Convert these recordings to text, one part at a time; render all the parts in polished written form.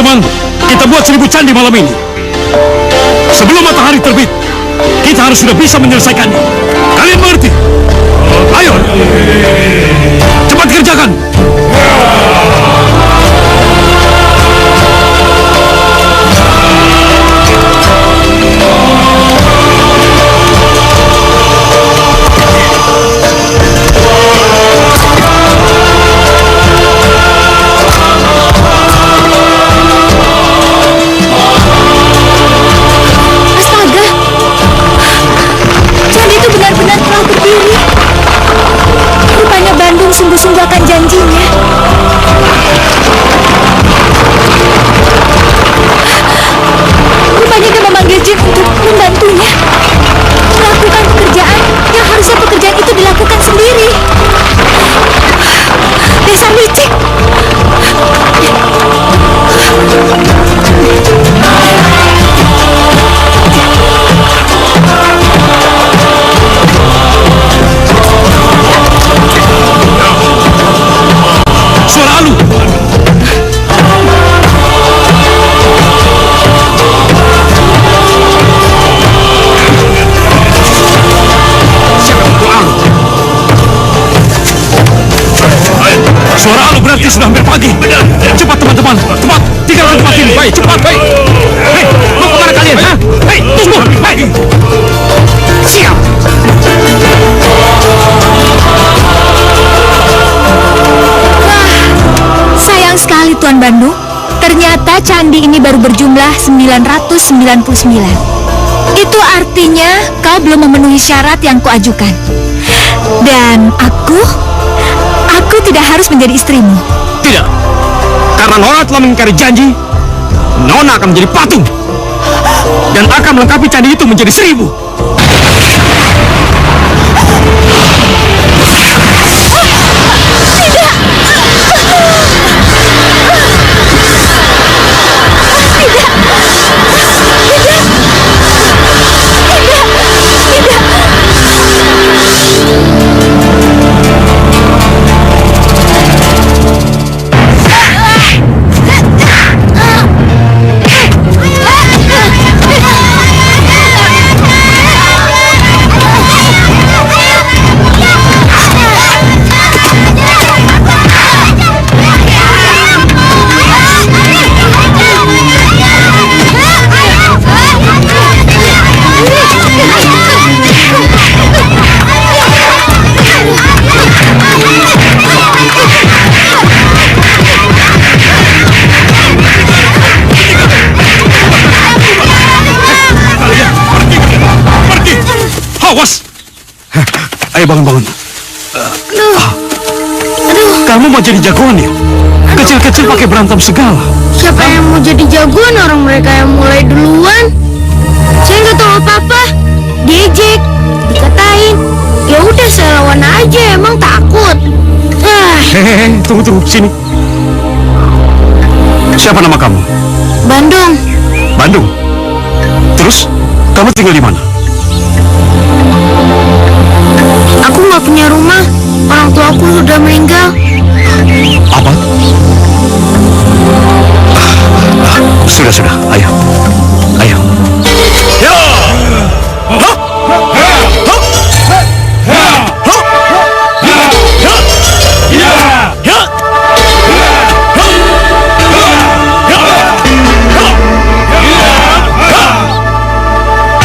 teman-teman, kita buat 1000 candi malam ini. Sebelum matahari terbit, kita harus sudah bisa menyelesaikannya. Kalian mengerti? Ayo, cepat kerjakan. Sungguh-sungguh akan janjinya. Rupanya dia memanggil Jin untuk membantunya melakukan pekerjaan yang harusnya pekerjaan itu dilakukan sendiri. Dasar licik. Suara Alu. Suara Alu berarti sudah hampir pagi. Cepat teman-teman, cepat tinggalkan tempat ini. Baik, cepat, baik. Hei, mau kemana kalian? Ha? Hei, tunggu, baik. Siap. Sayang sekali Tuan Bandung. Ternyata candi ini baru berjumlah 999. Itu artinya kau belum memenuhi syarat yang kuajukan. Dan aku tidak harus menjadi istrimu. Tidak. Karena Nona telah mengingkari janji, Nona akan menjadi patung dan akan melengkapi candi itu menjadi 1000. Ayo bangun. Aduh. Kamu mau jadi jagoan ya? Kecil-kecil pakai berantem segala. Siapa yang mau jadi jagoan? Orang mereka yang mulai duluan. Saya nggak tahu apa-apa. Diejek, dikatain. Ya udah saya lawan aja. Emang takut. Hehehe, tunggu sini. Siapa nama kamu? Bandung. Bandung. Terus kamu tinggal di mana? Aku nggak punya rumah. Orang tua aku sudah meninggal. Apa? Sudah. Ayo. Ya.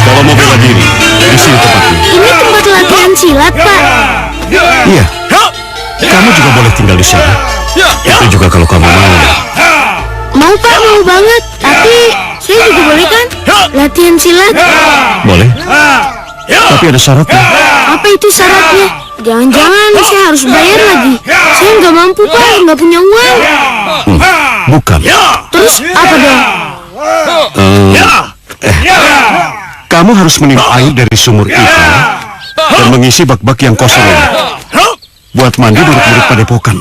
Kalau mau bela diri, di sini tempatnya. Ini tempat latihan silat, Pak. Iya. Kamu juga boleh tinggal di sini. Itu juga kalau kamu mau. Mau, Pak, mau banget. Tapi saya juga boleh kan latihan silat? Boleh. Tapi ada syaratnya. Apa itu syaratnya? Jangan-jangan saya harus bayar lagi. Saya nggak mampu, Pak. Nggak punya uang. Bukan. Terus apa dong? Kamu harus minum air dari sumur itu dan mengisi bak-bak yang kosong ini buat mandi murid-murid padepokan.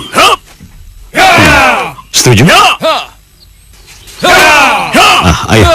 Setuju? Ayo.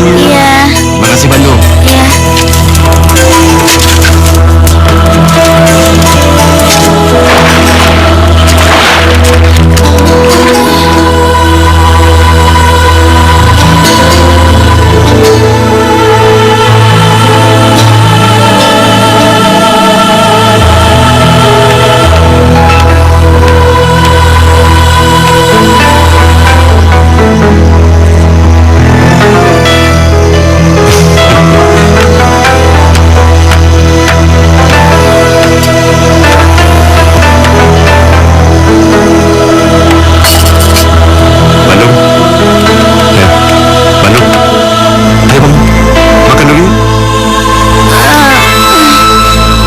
Iya. Makasih Bandung. Iya. Bandung. Ya. Bandung. Ayo bangun. Makan dulu.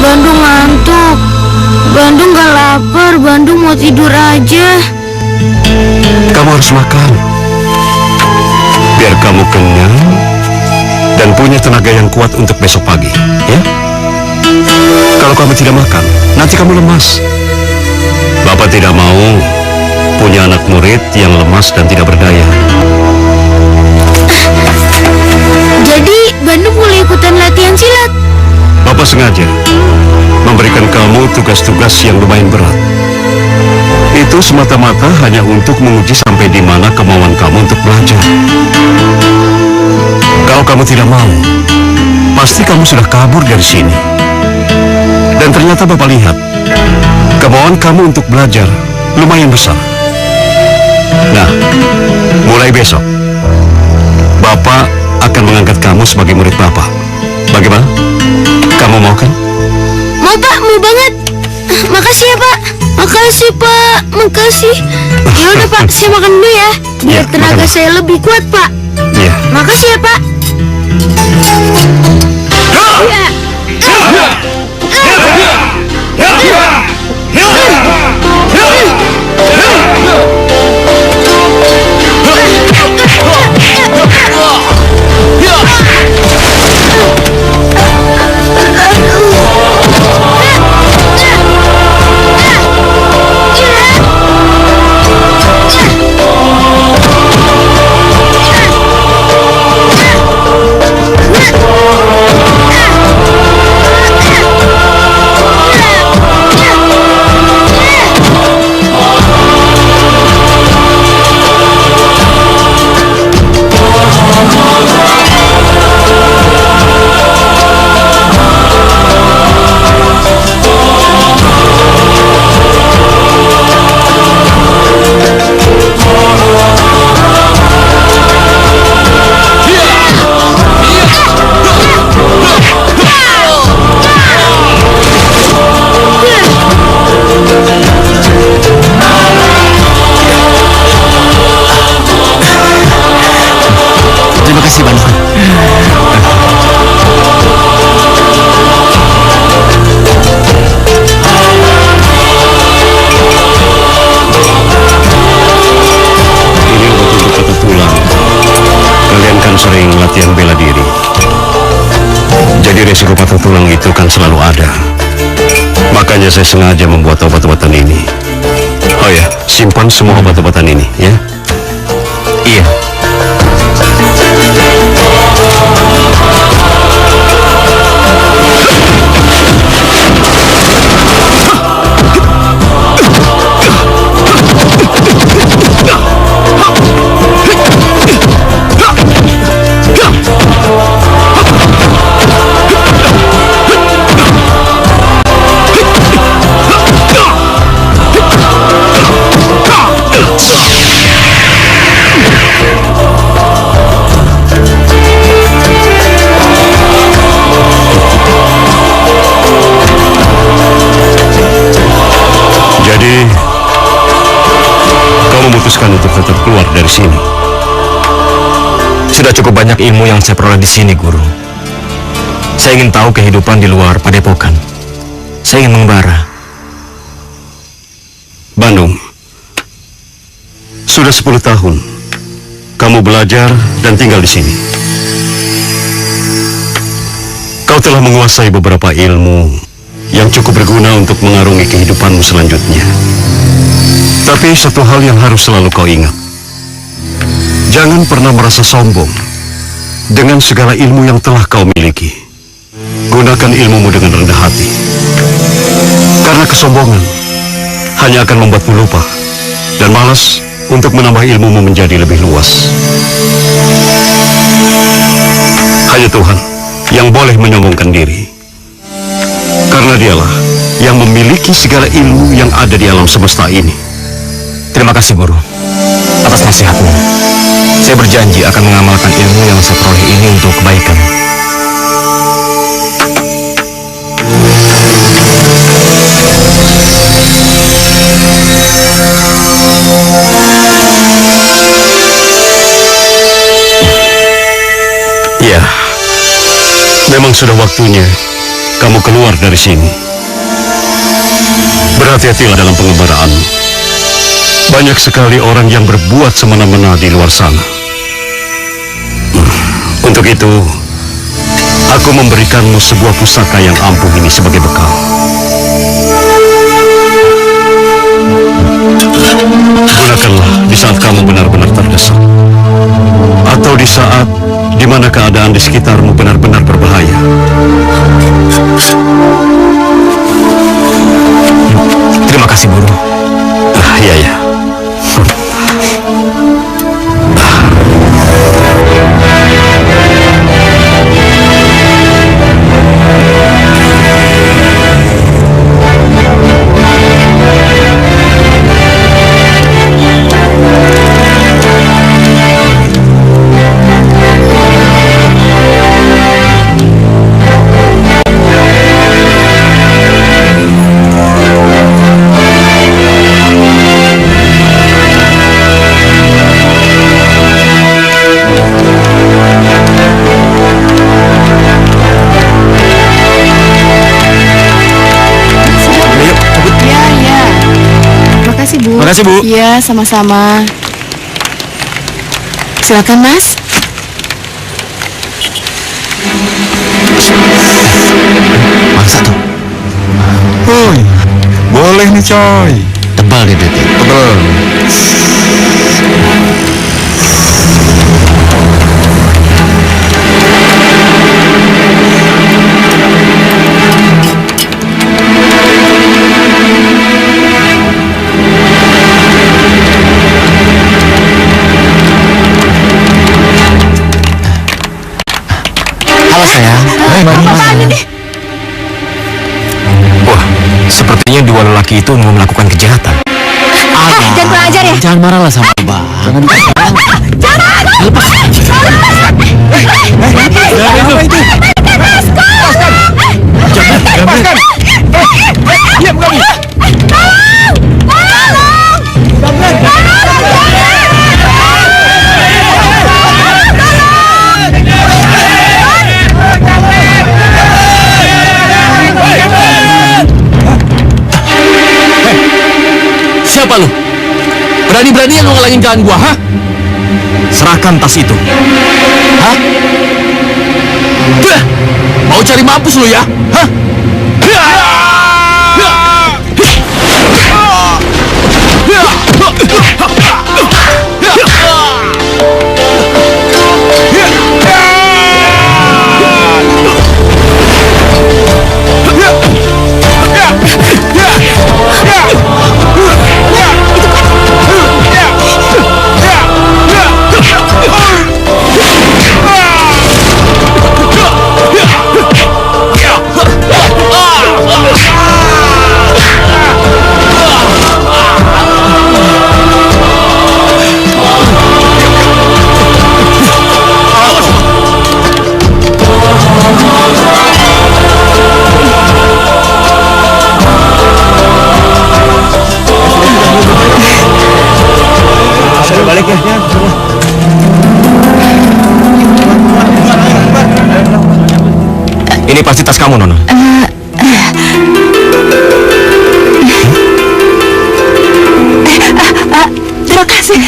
Bandung ngantuk. Bandung gak lapar. Bandung mau tidur aja. Kamu harus makan. Biar kamu kenyang dan punya tenaga yang kuat untuk besok pagi, ya? Kalau kamu tidak makan, nanti kamu lemas. Bapak tidak mau punya anak murid yang lemas dan tidak berdaya. Jadi Bandung boleh ikutan latihan silat. Bapak sengaja memberikan kamu tugas-tugas yang lumayan berat. Itu semata-mata hanya untuk menguji sampai di mana kemauan kamu untuk belajar. Kalau kamu tidak mau, pasti kamu sudah kabur dari sini. Dan ternyata Bapak lihat, kemauan kamu untuk belajar lumayan besar. Nah, mulai besok, Bapak akan mengangkat kamu sebagai murid Bapak. Bagaimana? Kamu mau kan? Mau Pak, mau banget. Makasih ya Pak. Makasih Pak, makasih. Ya udah Pak, saya makan dulu ya. Biar Ya, tenaga makan. saya lebih kuat Pak. Iya. Makasih ya Pak. Terima kasih Bandung. Ini obat untuk patah tulang. Kalian kan sering latihan bela diri. Jadi resiko patah tulang itu kan selalu ada. Makanya saya sengaja membuat obat-obatan ini. Oh ya, simpan semua obat-obatan ini, ya. Iya. Jadi, kau memutuskan untuk tetap keluar dari sini. Sudah cukup banyak ilmu yang saya peroleh di sini, Guru. Saya ingin tahu kehidupan di luar Padepokan. Saya ingin mengembara. Bandung, sudah 10 tahun kamu belajar dan tinggal di sini. Kau telah menguasai beberapa ilmu yang cukup berguna untuk mengarungi kehidupanmu selanjutnya. Tapi satu hal yang harus selalu kau ingat. Jangan pernah merasa sombong dengan segala ilmu yang telah kau miliki, gunakan ilmumu dengan rendah hati. Karena kesombongan hanya akan membuatmu lupa dan malas untuk menambah ilmumu menjadi lebih luas. Hanya Tuhan yang boleh menyombongkan diri, karena dialah yang memiliki segala ilmu yang ada di alam semesta ini. Terima kasih Guru atas nasihatmu. Saya berjanji akan mengamalkan ilmu yang saya peroleh ini untuk kebaikan. Ya, memang sudah waktunya kamu keluar dari sini. Berhati-hatilah dalam pengembaraanmu. Banyak sekali orang yang berbuat semena-mena di luar sana. Untuk itu, aku memberikanmu sebuah pusaka yang ampuh ini sebagai bekal. Gunakanlah di saat kamu benar-benar terdesak, atau di saat di mana keadaan di sekitarmu benar-benar berbahaya. Terima kasih Guru. Iya. Terima kasih Bu. Iya, sama-sama. Silakan Mas. Mangsa tuh. Boleh nih coy. Tebal nih Dede. Tebel. Halo sayang. Apaan ini? Wah, sepertinya dua lelaki itu mau melakukan kejahatan. Jangan kurang ajar ya. Jangan marahlah sama Abang. Jangan Diam kamu. Siapa lu? Berani-beraninya lu ngalangin jalan gua, ha? Serahkan tas itu. Hah? Mau cari mampus lu ya? Hah? Ini pasti tas kamu, Nona.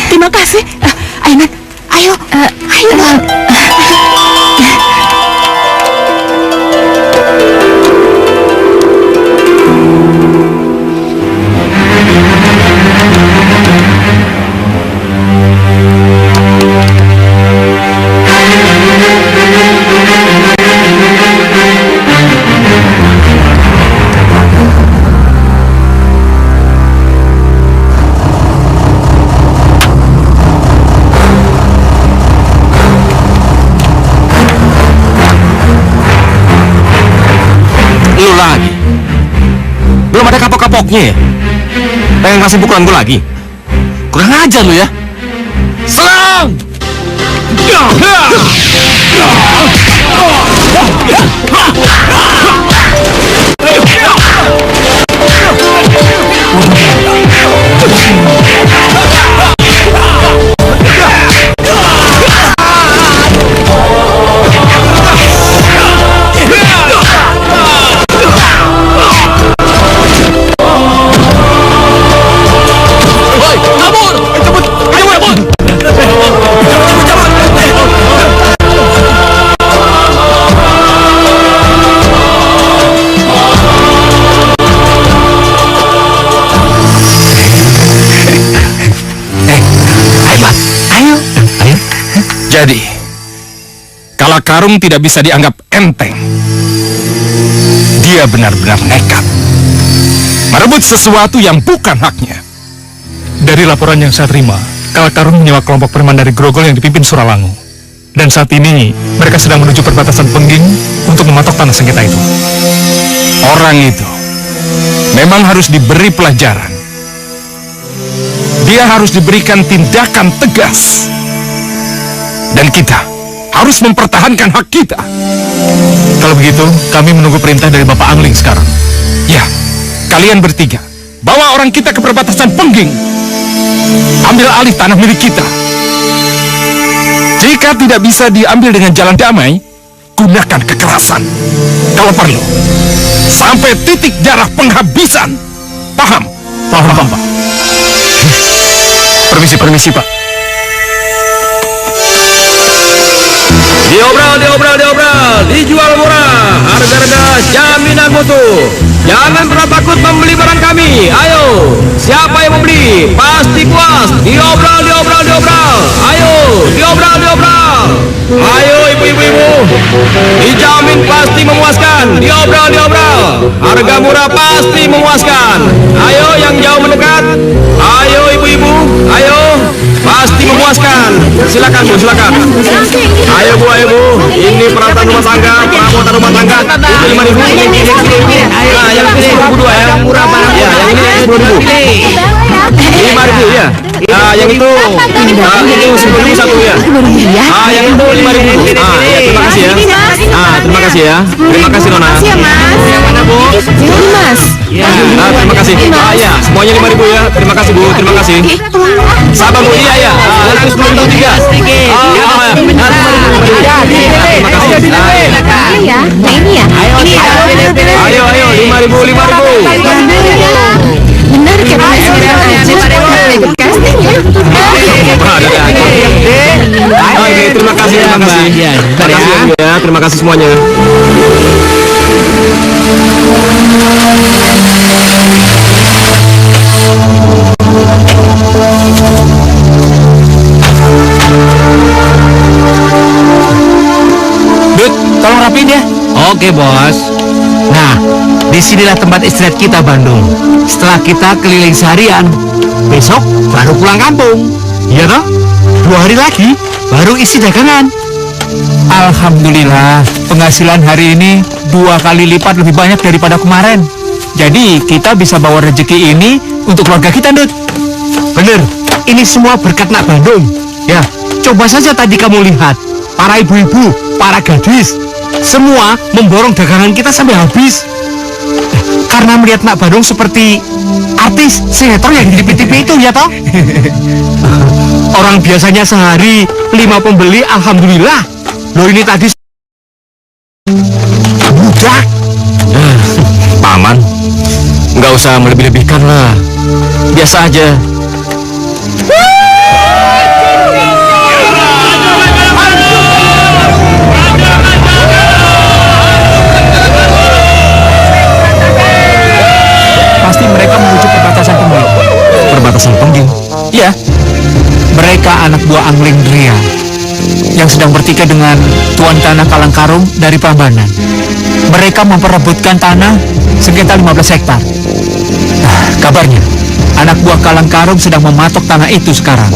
Terima kasih. Aiman, ayo. lagi. Belum ada kapok-kapoknya ya? Pengen ngasih pukulan gue lagi? Kurang ajar lu ya. Serang! Jadi, Kalakarung tidak bisa dianggap enteng. Dia benar-benar nekat merebut sesuatu yang bukan haknya. Dari laporan yang saya terima, Kalakarung menyewa kelompok preman dari Grogol yang dipimpin Suralangu. Dan saat ini, mereka sedang menuju perbatasan Pengging untuk mematok tanah sengketa itu. Orang itu memang harus diberi pelajaran. Dia harus diberikan tindakan tegas. Dan kita harus mempertahankan hak kita. Kalau begitu, kami menunggu perintah dari Bapak Angling sekarang. Ya, kalian bertiga, bawa orang kita ke perbatasan Pengging. Ambil alih tanah milik kita. Jika tidak bisa diambil dengan jalan damai, gunakan kekerasan. Kalau perlu, sampai titik darah penghabisan. Paham? Paham, Pak. Permisi, Pak. Diobral, dijual murah, harga-harga jaminan mutu. Jangan pernah takut membeli barang kami. Ayo, siapa yang membeli pasti puas. Diobral. Ayo, diobral. Ayo ibu-ibu, dijamin pasti memuaskan. Diobral. Harga murah pasti memuaskan. Ayo yang jauh mendekat. Ayo ibu-ibu, ayo, pasti memuaskan. Silakan Bu, silakan. Ayo Bu, ini peralatan rumah tangga, perabotan rumah tangga. Ini 5.000. Nah, yang ini 22 ya. Murah banget. Ya, yang ini 10.000. 5.000 ya. Nah, yang itu 10.000 satu ya. Ah, yang itu 5.000. Ah, ya, terima kasih ya. Ah, terima kasih ya. Terima kasih Nona. Makasih ya, Mas. Yang mana Bu? Ini, Mas. Ah, terima kasih. Ah, ya, semuanya 5.000 ya. Terima kasih Bu, terima kasih. Sabar Bu, iya ya. Ah, itu 10.3. Ah, terima kasih. Ya, nah ini ya. Ayo, 5.000. Bener kayak ikut casting ya. Oke, terima kasih. Terima kasih ya, terima kasih semuanya. Dut, tolong rapiin ya. Oke, Bos. Nah, disinilah tempat istirahat kita, Bandung. Setelah kita keliling seharian, besok baru pulang kampung. Iya toh? 2 hari lagi baru isi dagangan. Alhamdulillah, penghasilan hari ini 2 kali lipat lebih banyak daripada kemarin. Jadi, kita bisa bawa rezeki ini untuk keluarga kita, Dut. Bener, ini semua berkat Nak Bandung. Ya, coba saja tadi kamu lihat, para ibu-ibu, para gadis, semua memborong dagangan kita sampai habis. Karena melihat Nak Bandung seperti artis sinetron yang di TV itu, ya toh? Orang biasanya sehari 5 pembeli, alhamdulillah. Loh ini tadi budak. Paman, nggak usah melebih-lebihkan lah. Biasa aja. Pasti mereka menuju perbatasan Pengging. Perbatasan Pengging? Iya, mereka anak buah Angling Dria yang sedang bertikai dengan tuan tanah Kalangkarung dari Prambanan. Mereka memperebutkan tanah sengketa 15 hektar. Kabarnya, anak buah Kalangkarung sedang mematok tanah itu sekarang.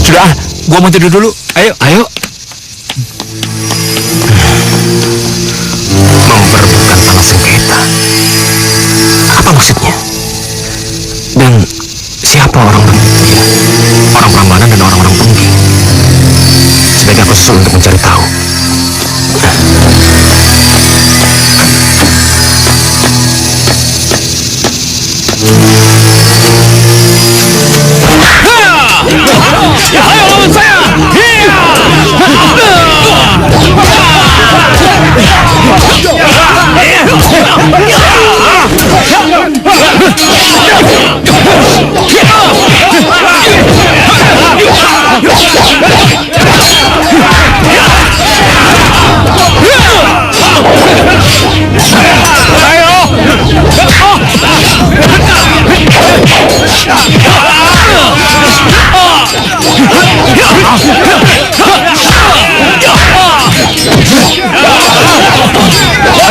Sudah, gua mau tidur dulu. Ayo. Mau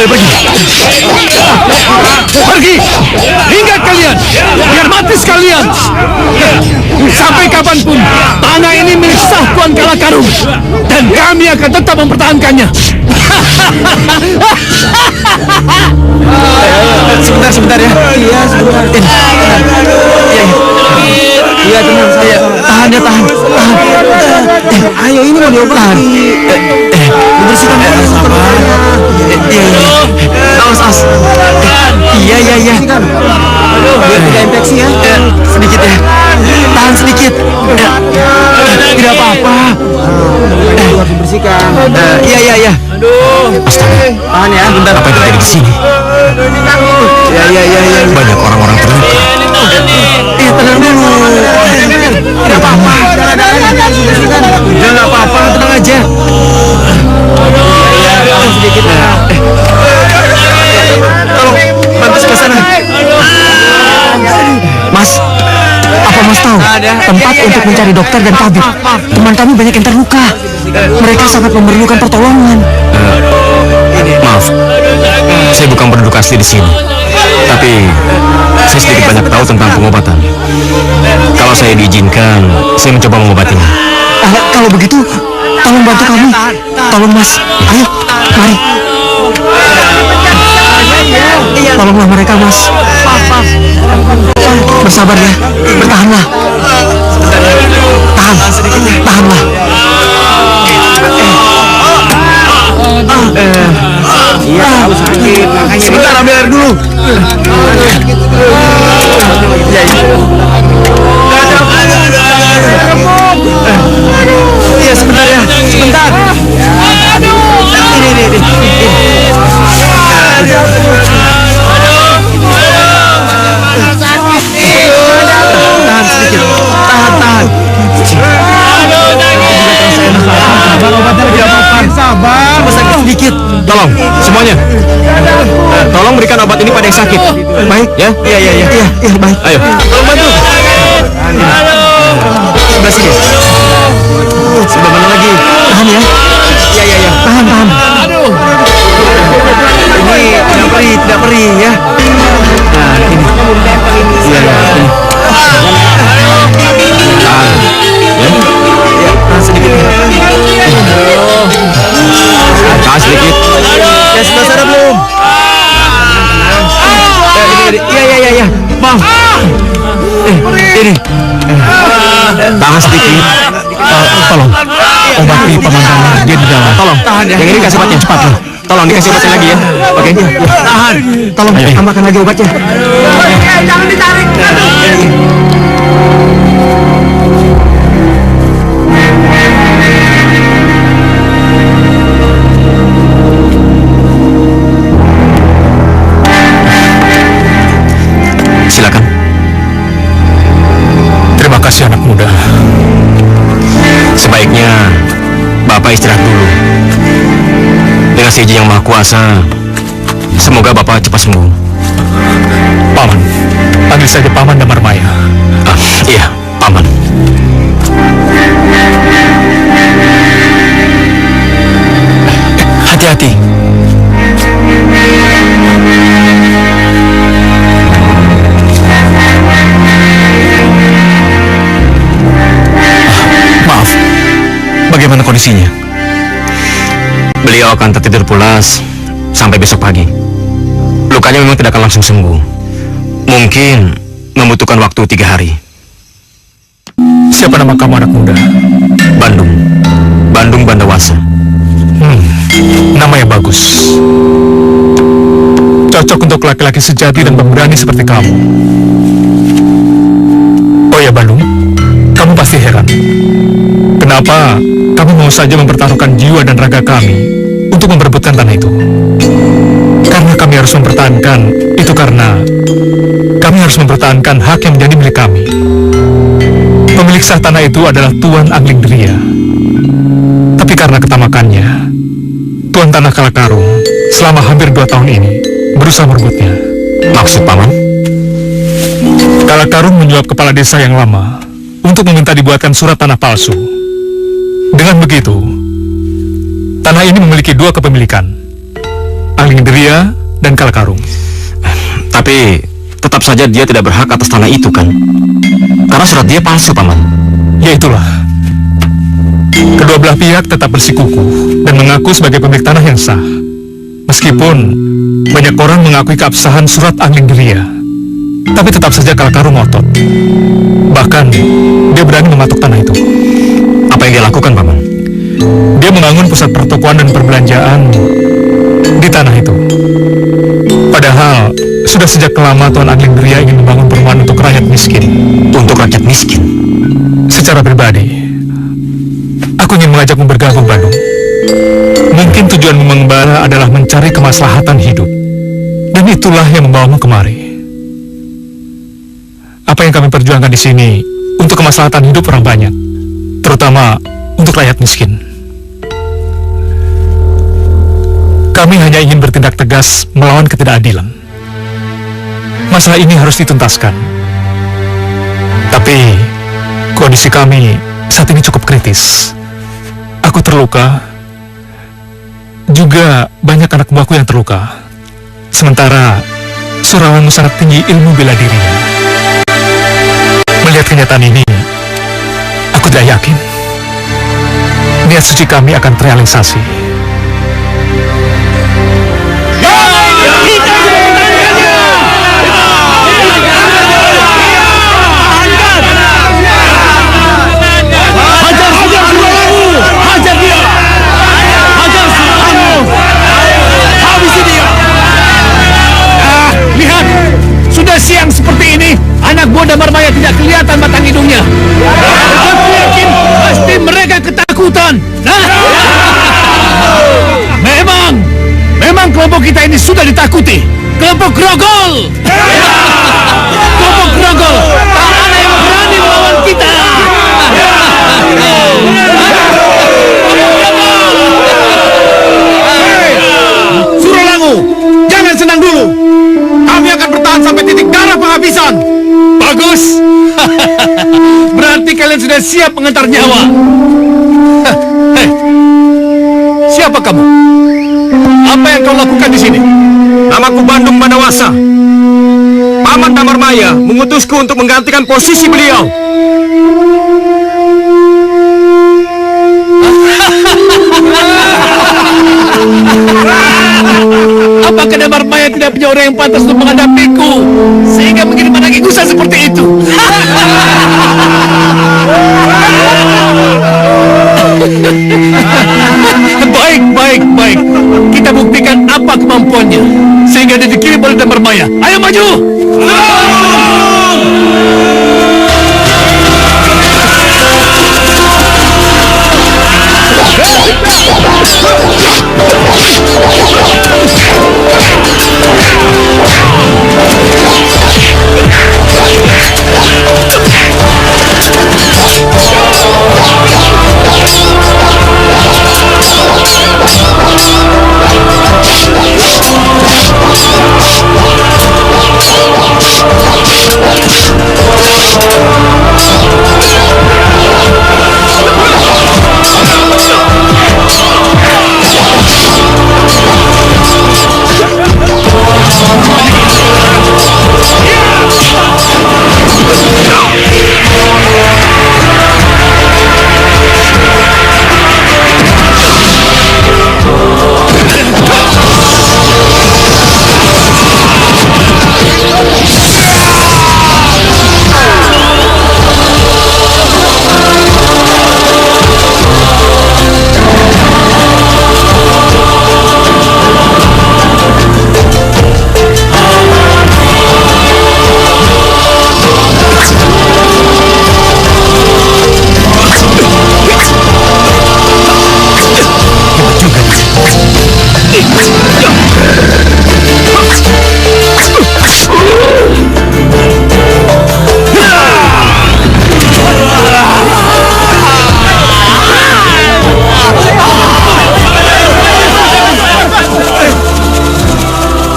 Ayo pergi. Pergi. Hingga kalian. Biar mati sekalian. Sampai kapanpun tanah ini milik sah Tuan Kalakarung. Dan kami akan tetap mempertahankannya. Sebentar ya. Iya, sebentar. Iya, tenang saya. Tahan ya, tahan. Ayo, ini mau diobat. Bersihkan sabar. Awas. Iya. Biar tidak infeksi ya. Sedikit ya. Tahan sedikit. Tidak apa-apa. Harus dibersihkan. Iya. Astaga, Tahan ya. Bentar. apa yang terjadi di sini? Iya. Banyak orang-orang terluka. Tenang dulu. Tidak apa-apa. Tidak apa-apa, tenang aja. Sedikit. Tolong bantu sebelah sana. Mas, apa Mas tahu tempat untuk mencari dokter dan tabib? Teman kami banyak yang terluka. Mereka sangat memerlukan pertolongan. Maaf, saya bukan penduduk asli di sini. Tapi saya sedikit banyak tahu tentang pengobatan. Kalau saya diizinkan, saya mencoba mengobatinya. Kalau begitu, tolong bantu kami. Tolong Mas, ayo, mari. Tolonglah mereka Mas. Bersabar ya, bertahanlah. Tahanlah. Iya, tahu sakit, makanya sebentar ambil air dulu. Iya, sebentar ya, sebentar. Tahan sedikit, tahan. Sabar, sakit sedikit. Tolong, semuanya. Tolong berikan obat ini pada yang sakit. Baik, Ya? Iya, baik. Ayo. Tolong bantu. Sebelah sini. Sebelah mana lagi? Tahan ya. Iya. Tahan. Ini tidak perih ya. Nah, ini. Iya, ini. Tahan sedikit. Tahan sedikit. Ya, sebelah sana belum? Iya. Bang. Ini. Tahan sedikit. Tolong. Obati paman kamu. Dia di dalam. Tolong. Tahan ya. Yang ini kasih obatnya cepat. Tolong dikasih obatnya lagi ya. Oke. Tahan. Tolong Ayo. tambahkan lagi obatnya. Jangan ditarik. Silakan. Terima kasih anak muda. Sebaiknya Bapak istirahat dulu. Dengan si Yang Maha Kuasa, semoga Bapak cepat sembuh. Paman, panggil saja Paman Damarmaya. Iya, Paman. Hati-hati. Maaf, bagaimana kondisinya? Beliau akan tertidur pulas sampai besok pagi. Lukanya memang tidak akan langsung sembuh. Mungkin membutuhkan waktu 3 hari. Siapa nama kamu anak muda? Bandung Bandawasa. Nama yang bagus. Cocok untuk laki-laki sejati dan pemberani seperti kamu. Oh ya Bandung, kamu pasti heran. Kenapa kami mau saja mempertaruhkan jiwa dan raga kami untuk memperebutkan tanah itu? Karena kami harus mempertahankan itu, karena kami harus mempertahankan hak yang menjadi milik kami. Pemilik sah tanah itu adalah Tuan Anglingdria. Tapi karena ketamakannya, Tuan Tanah Kalakarung selama hampir 2 tahun ini berusaha merebutnya. Maksud Paman? Kalakarung menyuap kepala desa yang lama untuk meminta dibuatkan surat tanah palsu. Dengan begitu, tanah ini memiliki 2 kepemilikan. Anglingria dan Kalakarung. Tapi tetap saja dia tidak berhak atas tanah itu kan? Karena surat dia palsu, Paman. Ya itulah. Kedua belah pihak tetap bersikukuh dan mengaku sebagai pemilik tanah yang sah. Meskipun banyak orang mengakui keabsahan surat Anglingria, tapi tetap saja Kalakarung ngotot. Bahkan dia berani mematok tanah itu. Apa yang dia lakukan, Paman? Dia membangun pusat pertokoan dan perbelanjaan di tanah itu. Padahal sudah sejak lama Tuan Anglingria ingin membangun perumahan untuk rakyat miskin. Untuk rakyat miskin? Secara pribadi, aku ingin mengajakmu bergabung, Bandung. Mungkin tujuan mengembara adalah mencari kemaslahatan hidup. Dan itulah yang membawamu kemari. Apa yang kami perjuangkan di sini untuk kemaslahatan hidup orang banyak, terutama untuk rakyat miskin. Kami hanya ingin bertindak tegas melawan ketidakadilan. Masalah ini harus dituntaskan. Tapi kondisi kami saat ini cukup kritis. Aku terluka. Juga banyak anak buahku yang terluka. Sementara Surawanmu sangat tinggi ilmu bela dirinya. Melihat kenyataan ini, aku tidak yakin niat suci kami akan terrealisasi. Siang seperti ini, anak buah Damarmaya tidak kelihatan batang hidungnya. Aku yakin pasti mereka ketakutan. Memang kelompok kita ini sudah ditakuti. Kelompok Grogol. Kelompok Grogol. Tak ada yang berani melawan kita. Surolangu, jangan senang dulu. Kami akan bertahan sampai titik darah penghabisan. Bagus. Berarti kalian sudah siap mengantar nyawa. Hei, siapa kamu? Apa yang kau lakukan di sini? Namaku Bandung Bandawasa. Paman Damarmaya mengutusku untuk menggantikan posisi beliau. Apakah Damarmaya tidak punya orang yang pantas untuk menghadapiku sehingga mengirim anak ingusan seperti itu? Baik. Kita buktikan apa kemampuannya sehingga dia dikirim oleh Damarmaya. Ayo maju!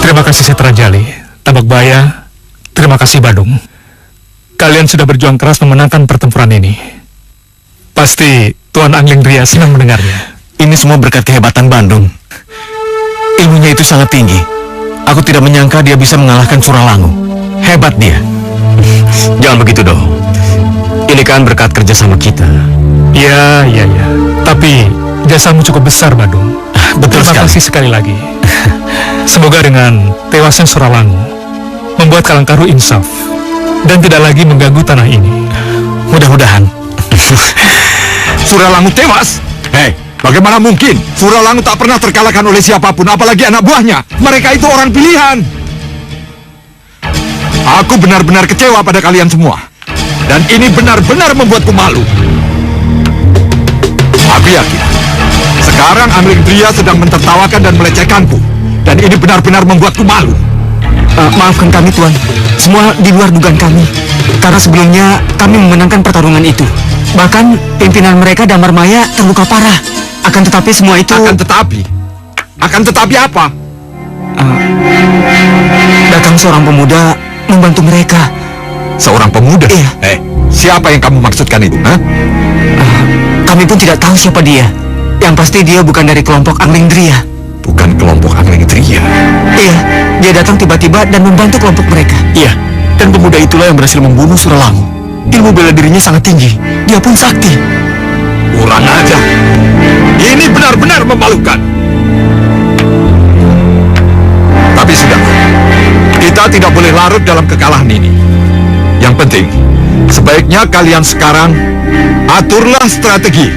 Terima kasih Setra Jali, Tambak Baya, terima kasih Bandung. Kalian sudah berjuang keras memenangkan pertempuran ini. Pasti Tuan Anglingria senang mendengarnya. Ini semua berkat kehebatan Bandung. Ilmunya itu sangat tinggi. Aku tidak menyangka dia bisa mengalahkan Suralangu. Hebat dia. Jangan begitu dong. Ini kan berkat kerja sama kita. Ya. Tapi jasamu cukup besar, Badung. Betul Terima sekali. kasih sekali lagi. Semoga dengan tewasnya Suralangu membuat Kalangkaru insaf dan tidak lagi mengganggu tanah ini. Mudah-mudahan. Suralangu tewas? Hei, bagaimana mungkin? Suralangu tak pernah terkalahkan oleh siapapun, apalagi anak buahnya. Mereka itu orang pilihan. Aku benar-benar kecewa pada kalian semua. Dan ini benar-benar membuatku malu. Aku yakin, sekarang Anglingdria sedang mentertawakan dan melecehkanku. Dan ini benar-benar membuatku malu. Maafkan kami, Tuan. Semua di luar dugaan kami. Karena sebelumnya kami memenangkan pertarungan itu. Bahkan pimpinan mereka Damar Maya terluka parah. Akan tetapi semua itu... Akan tetapi apa? Datang seorang pemuda membantu mereka. Seorang pemuda? Iya. Siapa yang kamu maksudkan itu? Hah? Kami pun tidak tahu siapa dia. Yang pasti dia bukan dari kelompok Anglingdria. Bukan kelompok Anglingdria. Iya, dia datang tiba-tiba dan membantu kelompok mereka. Iya, dan pemuda itulah yang berhasil membunuh Suralangu. Ilmu bela dirinya sangat tinggi. Dia pun sakti. Kurang ajar. Ini benar-benar memalukan. Tapi sudah, kita tidak boleh larut dalam kekalahan ini. Yang penting, sebaiknya kalian sekarang aturlah strategi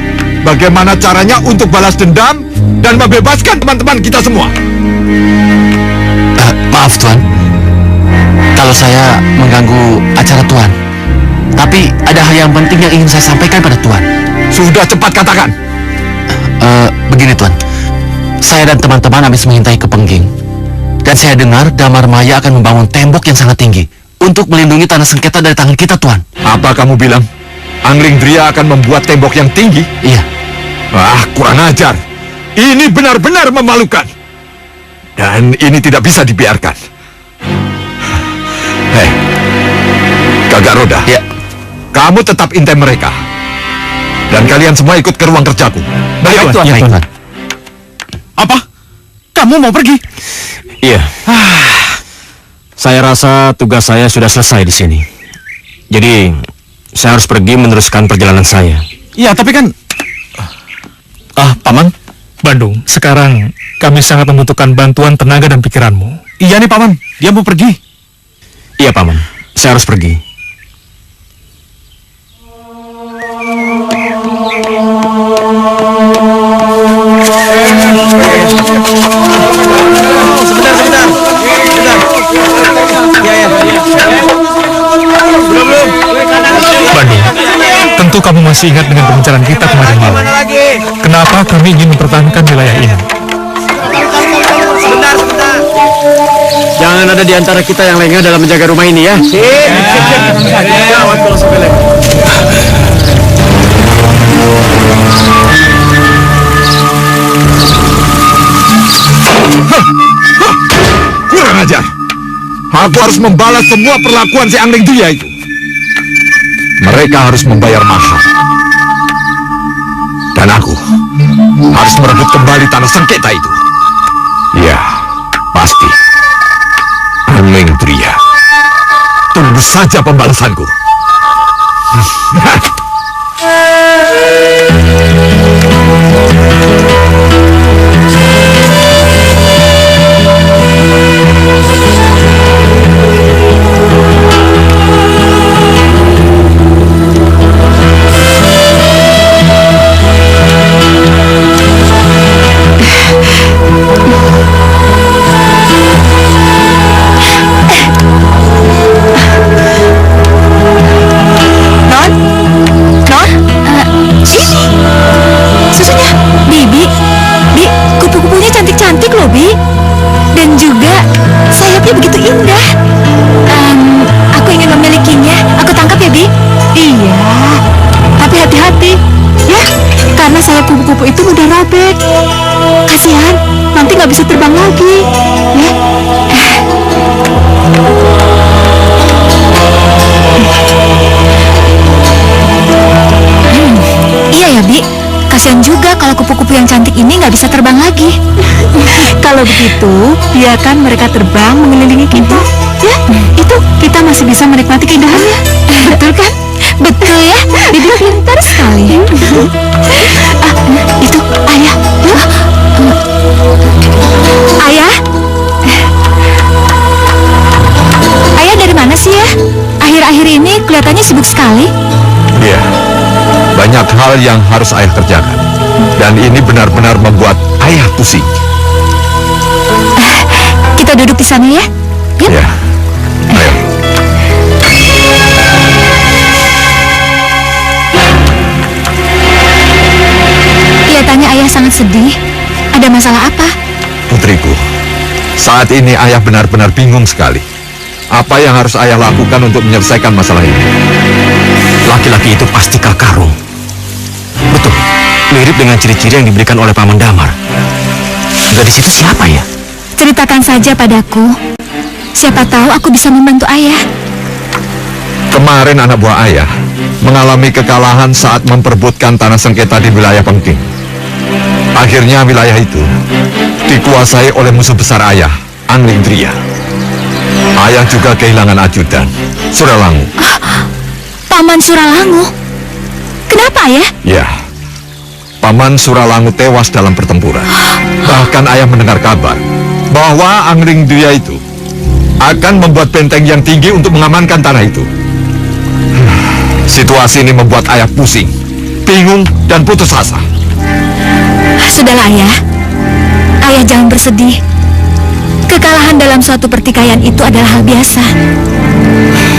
bagaimana caranya untuk balas dendam dan membebaskan teman-teman kita semua. Maaf, Tuan. Kalau saya mengganggu acara Tuan. Tapi ada hal yang penting yang ingin saya sampaikan pada Tuan. Sudah, cepat katakan. Begini, Tuan. Saya dan teman-teman habis mengintai ke Pengging. Dan saya dengar Damar Maya akan membangun tembok yang sangat tinggi untuk melindungi tanah sengketa dari tangan kita, Tuan. Apa kamu bilang? Anglingdria akan membuat tembok yang tinggi? Iya. Wah, kurang ajar. Ini benar-benar memalukan. Dan ini tidak bisa dibiarkan. Hei, Gagak Roda. Ya. Kamu tetap intai mereka. Dan kalian semua ikut ke ruang kerjaku. Baik, Tuan. Baik. Tuan. Apa? Kamu mau pergi? Iya. Saya rasa tugas saya sudah selesai di sini. Jadi, saya harus pergi meneruskan perjalanan saya. Iya, tapi kan... Paman? Bandung, sekarang kami sangat membutuhkan bantuan tenaga dan pikiranmu. Iya nih, Paman. Dia mau pergi. Iya, Paman. Saya harus pergi. Bandung, tentu kamu masih ingat dengan pembicaraan kita kemarin malam. Kenapa kami ingin mempertahankan wilayah ini? Sebentar. Jangan ada di antara kita yang lengah dalam menjaga rumah ini ya. Gawat kalau sampai lengah. Kurang ajar. Aku harus membalas semua perlakuan si Anglingdria itu. Mereka harus membayar mahal. Dan aku harus merebut kembali tanah sengketa itu. Ya, pasti. Anglingdria. Tunggu saja pembalasanku. kupu-kupu itu mudah robek. Kasihan, nanti nggak bisa terbang lagi. Ya. Iya ya, Bi. Kasihan juga kalau kupu-kupu yang cantik ini nggak bisa terbang lagi. Kalau begitu, biarkan mereka terbang mengelilingi kita. Ya, itu kita masih bisa menikmati keindahannya. Betul kan? Betul ya, Bibi pintar sekali. Itu ayah. Ayah? Ayah dari mana sih ya? Akhir-akhir ini kelihatannya sibuk sekali. Iya, banyak hal yang harus ayah kerjakan. Dan ini benar-benar membuat ayah pusing. Kita duduk di sana ya. Yuk. Ya, ayo. Kelihatannya ayah sangat sedih. Ada masalah apa? Putriku, saat ini ayah benar-benar bingung sekali. Apa yang harus ayah lakukan untuk menyelesaikan masalah ini? Laki-laki itu pasti Kak Karung. Betul, mirip dengan ciri-ciri yang diberikan oleh Paman Damar. Gadis itu siapa ya? Ceritakan saja padaku. Siapa tahu aku bisa membantu ayah. Kemarin anak buah ayah mengalami kekalahan saat memperebutkan tanah sengketa di wilayah Pengking. Akhirnya wilayah itu dikuasai oleh musuh besar ayah, Anglingdria. Ayah juga kehilangan ajudan, Suralangu. Paman Suralangu? Kenapa ya? Ya, Paman Suralangu tewas dalam pertempuran. Bahkan ayah mendengar kabar bahwa Anglingdria itu akan membuat benteng yang tinggi untuk mengamankan tanah itu. Situasi ini membuat ayah pusing, bingung, dan putus asa. Sudahlah ayah. Ayah jangan bersedih. Kekalahan dalam suatu pertikaian itu adalah hal biasa.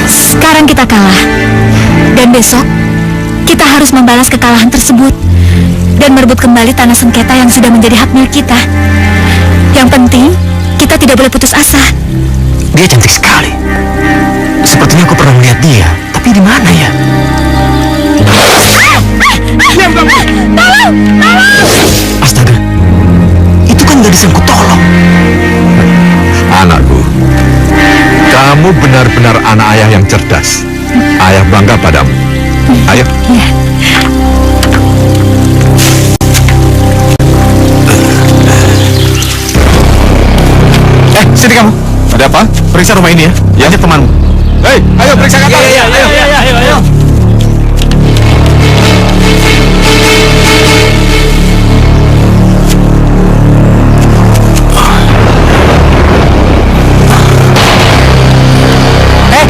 Sekarang kita kalah. Dan besok, kita harus membalas kekalahan tersebut dan merebut kembali tanah sengketa yang sudah menjadi hak milik kita. Yang penting, kita tidak boleh putus asa. Dia cantik sekali. Sepertinya aku pernah melihat dia, tapi di mana ya? Astaga, itu kan gadis yang kutolong. Anakku, kamu benar-benar anak ayah yang cerdas. Ayah bangga padamu. Ayo. Ya. Sini kamu. Ada apa? Periksa rumah ini ya. Ya. Ajak temanmu. Hei, ayo periksa kamar. Ayo.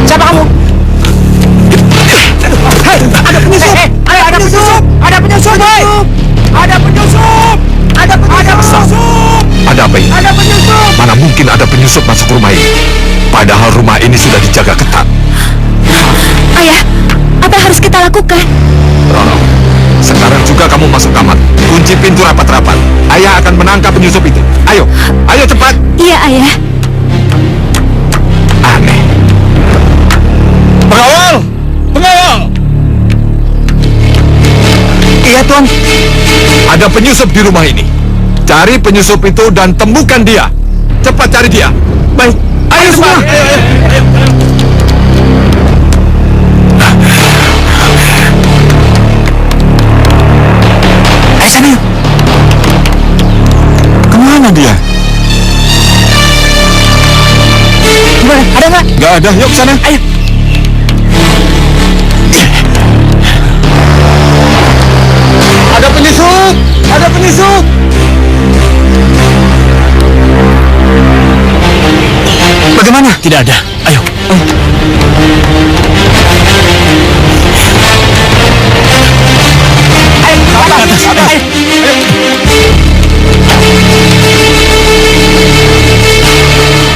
Siapa kamu? Ada penyusup! Ada penyusup! Ada penyusup! Ada penyusup! Ada penyusup! Ada apa ini? Ada penyusup! Mana mungkin ada penyusup masuk rumah ini? Padahal rumah ini sudah dijaga ketat. Ayah, apa yang harus kita lakukan? Sekarang juga kamu masuk kamar. Kunci pintu rapat-rapat. Ayah akan menangkap penyusup itu. Ayo, ayo cepat. Iya, ayah. Aneh. Pengawal! Pengawal! Iya, Tuan. Ada penyusup di rumah ini. Cari penyusup itu dan temukan dia. Cepat cari dia. Baik. Ayo semua. Ayo sana yuk. Kemana dia? Gimana? Ada nggak? Gak ada, yuk ke sana. Ayo. Ada penyusup. Ada penyusup. Bagaimana? Tidak ada. Ayo.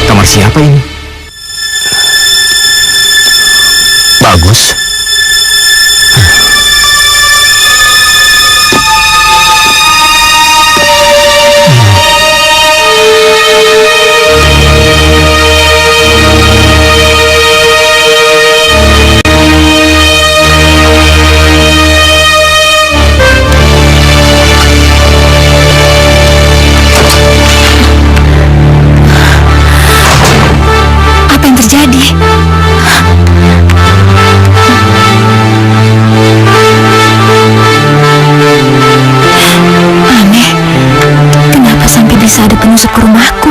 Kamar siapa ini? Bagus. bisa ada penyusup ke rumahku.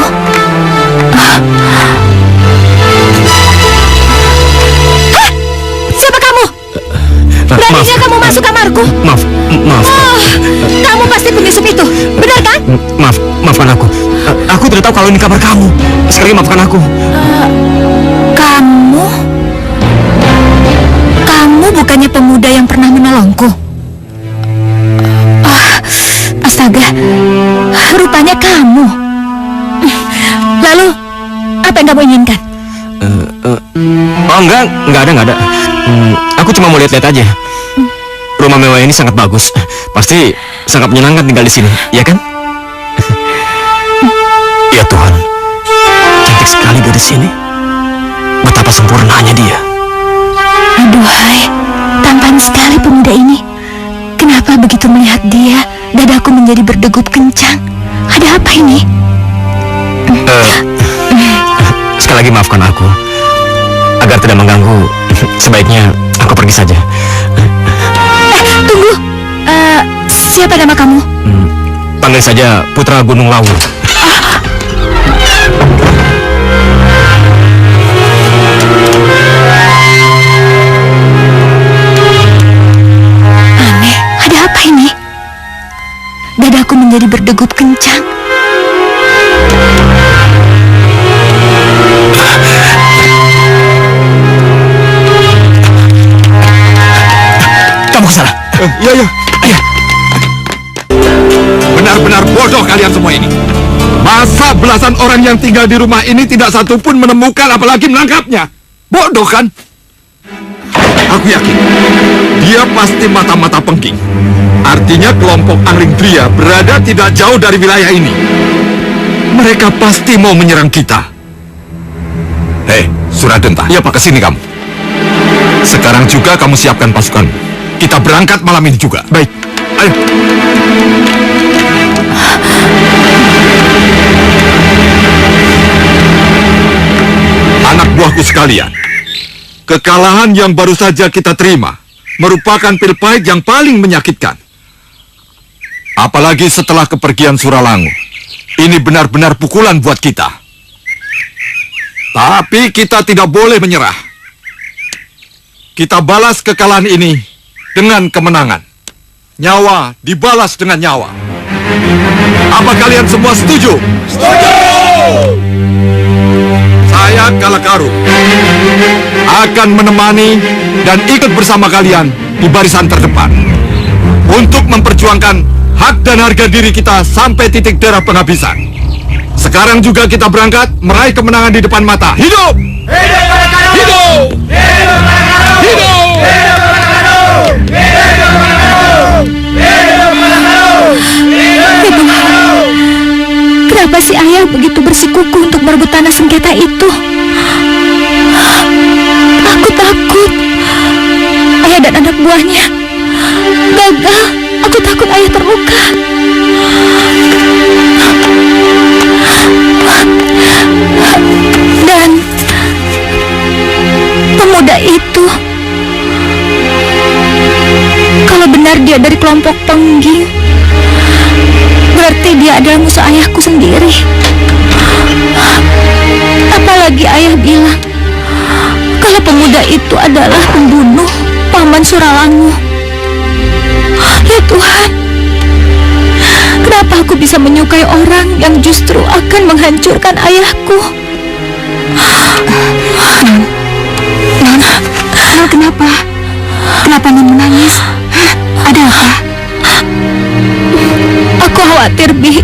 Siapa kamu? Beraninya kamu masuk kamarku? Maaf. Kamu pasti penyusup itu, benar kan? Maafkan aku. Aku tidak tahu kalau ini kamar kamu. Sekali lagi maafkan aku. Kamu bukannya pemuda yang pernah menolongku? Astaga, rupanya kamu. Lalu, apa yang kamu inginkan? Oh enggak ada. Aku cuma mau lihat-lihat aja. Rumah mewah ini sangat bagus. Pasti sangat menyenangkan tinggal di sini, ya kan? Ya Tuhan, cantik sekali gadis ini. Betapa sempurnanya dia. Aduhai, tampan sekali pemuda ini. Kenapa begitu melihat dia, dadaku menjadi berdegup kencang? Ada apa ini? Sekali lagi maafkan aku. Agar tidak mengganggu, sebaiknya aku pergi saja. Tunggu. Siapa nama kamu? Panggil saja Putra Gunung Lawu. Aneh, ada apa ini? Dadaku menjadi berdegup kencang. Kamu salah. Iya. Benar-benar bodoh kalian semua ini. Masa belasan orang yang tinggal di rumah ini tidak satupun menemukan apalagi menangkapnya? Bodoh kan? Aku yakin dia pasti mata-mata pengking. Artinya kelompok Anglingdria berada tidak jauh dari wilayah ini. Mereka pasti mau menyerang kita. Hei, Suradenta. Ya Pak, kesini kamu. Sekarang juga kamu siapkan pasukan. Kita berangkat malam ini juga. Baik. Ayo. Anak buahku sekalian, kekalahan yang baru saja kita terima merupakan pil pahit yang paling menyakitkan. Apalagi setelah kepergian Suralangu. Ini benar-benar pukulan buat kita. Tapi kita tidak boleh menyerah. Kita balas kekalahan ini dengan kemenangan. Nyawa dibalas dengan nyawa. Apa kalian semua setuju? Setuju! Saya Kalakaru akan menemani dan ikut bersama kalian di barisan terdepan untuk memperjuangkan hak dan harga diri kita sampai titik darah penghabisan. Sekarang juga kita berangkat meraih kemenangan di depan mata. Hidup! Hidup! Hidup! Kenapa si ayah begitu bersikukuh untuk merebut tanah sengketa itu? Aku takut ayah dan anak buahnya gagal. Aku takut ayah terluka. Dan pemuda itu, kalau benar dia dari kelompok pengging, berarti dia adalah musuh ayahku sendiri. Apalagi ayah bilang kalau pemuda itu adalah pembunuh paman Suralangu. Ya Tuhan, kenapa aku bisa menyukai orang yang justru akan menghancurkan ayahku? Non, kenapa? Kenapa Non menangis? Ada apa? Aku khawatir, Bi.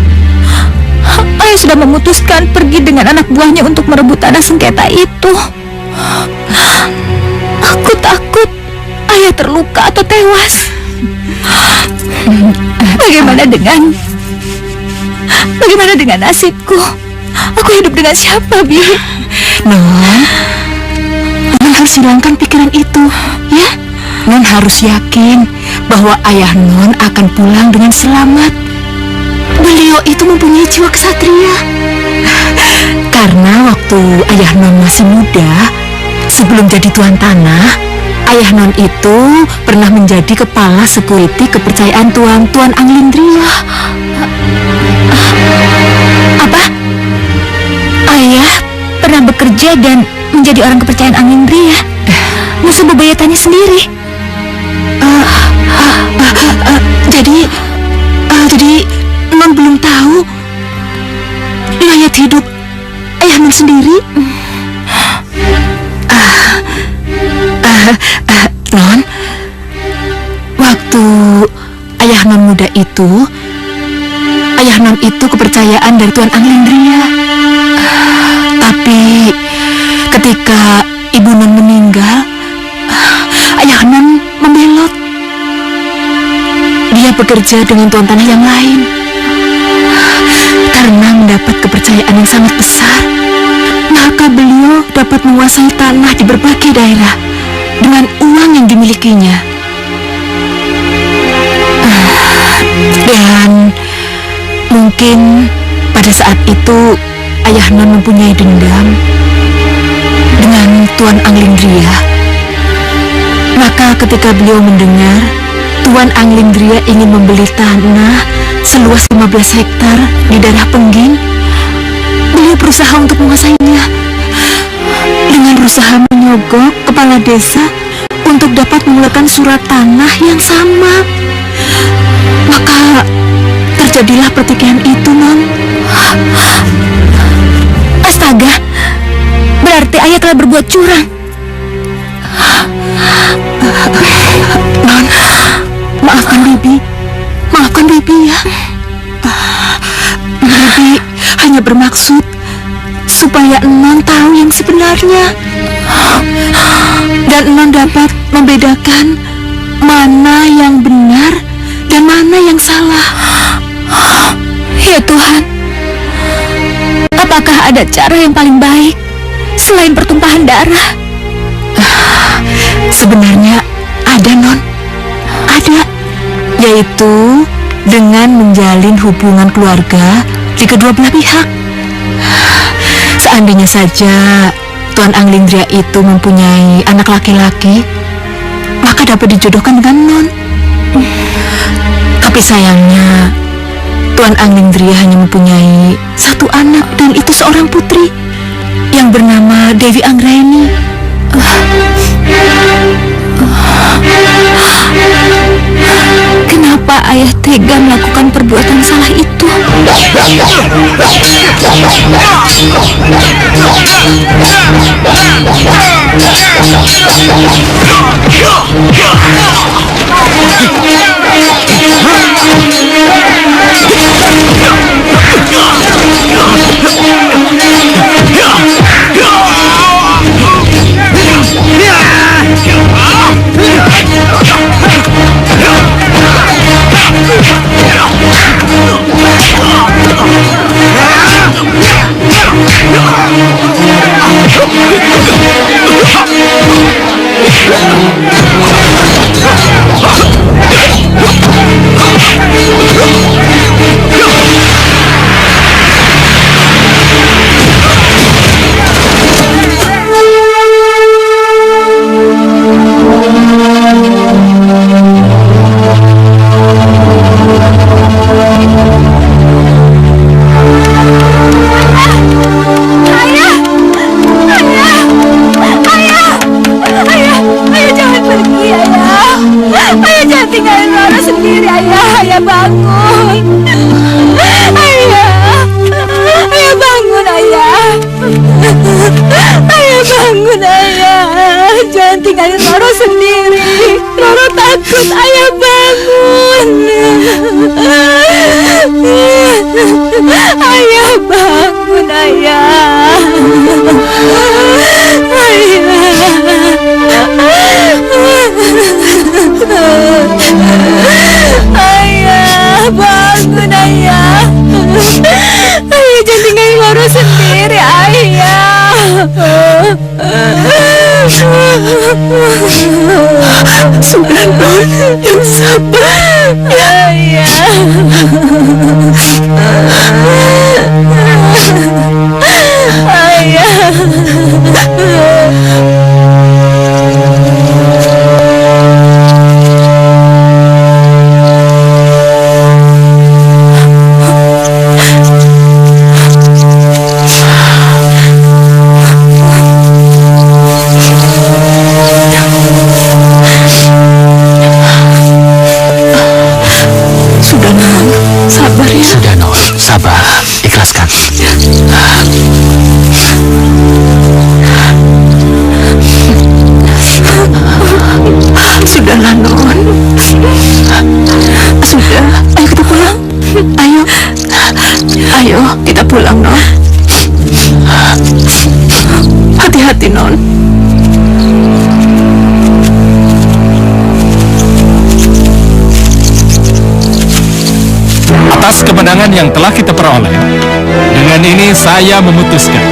Ayah sudah memutuskan pergi dengan anak buahnya untuk merebut tanah sengketa itu. Aku takut ayah terluka atau tewas. Bagaimana dengan nasibku? Aku hidup dengan siapa, Bi? Non harus hilangkan pikiran itu, ya? Non harus yakin bahwa ayah Non akan pulang dengan selamat. Beliau itu mempunyai jiwa kesatria. Karena waktu ayah Non masih muda, sebelum jadi tuan tanah, ayah Non itu pernah menjadi kepala sekuriti kepercayaan Tuan Anglingdria. menjadi orang kepercayaan Anglindria, musuh bebuyutannya sendiri. Jadi Non belum tahu riwayat hidup ayah Non sendiri. Non, waktu ayah Non muda itu, ayah Non itu kepercayaan dari Tuan Anglindria. Tapi ketika ibu Non meninggal, ayah Non membelot. Dia bekerja dengan tuan tanah yang lain. Karena mendapat kepercayaan yang sangat besar, maka beliau dapat menguasai tanah di berbagai daerah dengan uang yang dimilikinya. Dan mungkin pada saat itu ayah Non mempunyai dendam dengan Tuan Anglindria. Maka ketika beliau mendengar Tuan Anglindria ingin membeli tanah seluas 15 hektar di daerah Pengging, beliau berusaha untuk menguasainya dengan berusaha menyogok kepala desa untuk dapat mengeluarkan surat tanah yang sama. Maka terjadilah pertikaian itu, Non. Astaga, berarti ayah telah berbuat curang. Non, maafkan Bibi. Maafkan Bibi ya. Bibi hanya bermaksud supaya Non tahu yang sebenarnya. Dan Non dapat membedakan mana yang benar dan mana yang salah. Ya Tuhan, apakah ada cara yang paling baik selain pertumpahan darah? Sebenarnya ada, Non. Ada, yaitu dengan menjalin hubungan keluarga di kedua belah pihak. Seandainya saja Tuan Anglindria itu mempunyai anak laki-laki, maka dapat dijodohkan dengan Non. Tapi sayangnya Tuan Anglindria hanya mempunyai satu anak, dan itu seorang putri yang bernama Dewi Anggraini. Kenapa ayah tega melakukan perbuatan salah itu? Sudah, Non, yang sabar. Ya. Ayo, kita pulang, Non. Hati-hati, Non. Atas kemenangan yang telah kita peroleh, dengan ini saya memutuskan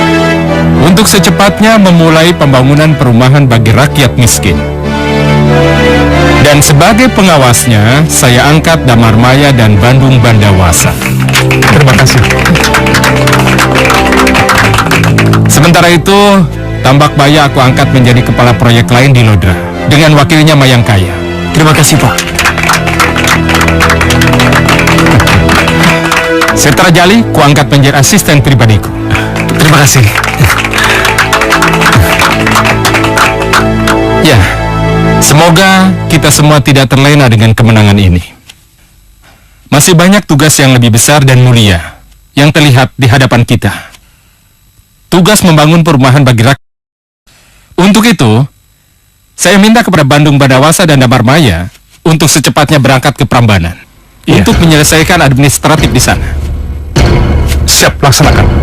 untuk secepatnya memulai pembangunan perumahan bagi rakyat miskin. Dan sebagai pengawasnya, saya angkat Damar Maya dan Bandung Bandawasa. Terima kasih. Sementara itu, Tambak Baya aku angkat menjadi kepala proyek lain di Lodra, dengan wakilnya Mayangkaya. Terima kasih, Pak. Setra Jali, kuangkat menjadi asisten pribadiku. Terima kasih. Ya, semoga kita semua tidak terlena dengan kemenangan ini. Masih banyak tugas yang lebih besar dan mulia yang terlihat di hadapan kita. Tugas membangun perumahan bagi rakyat. Untuk itu, saya minta kepada Bandung Bandawasa dan Damar Maya untuk secepatnya berangkat ke Prambanan untuk menyelesaikan administratif di sana. Siap, laksanakan.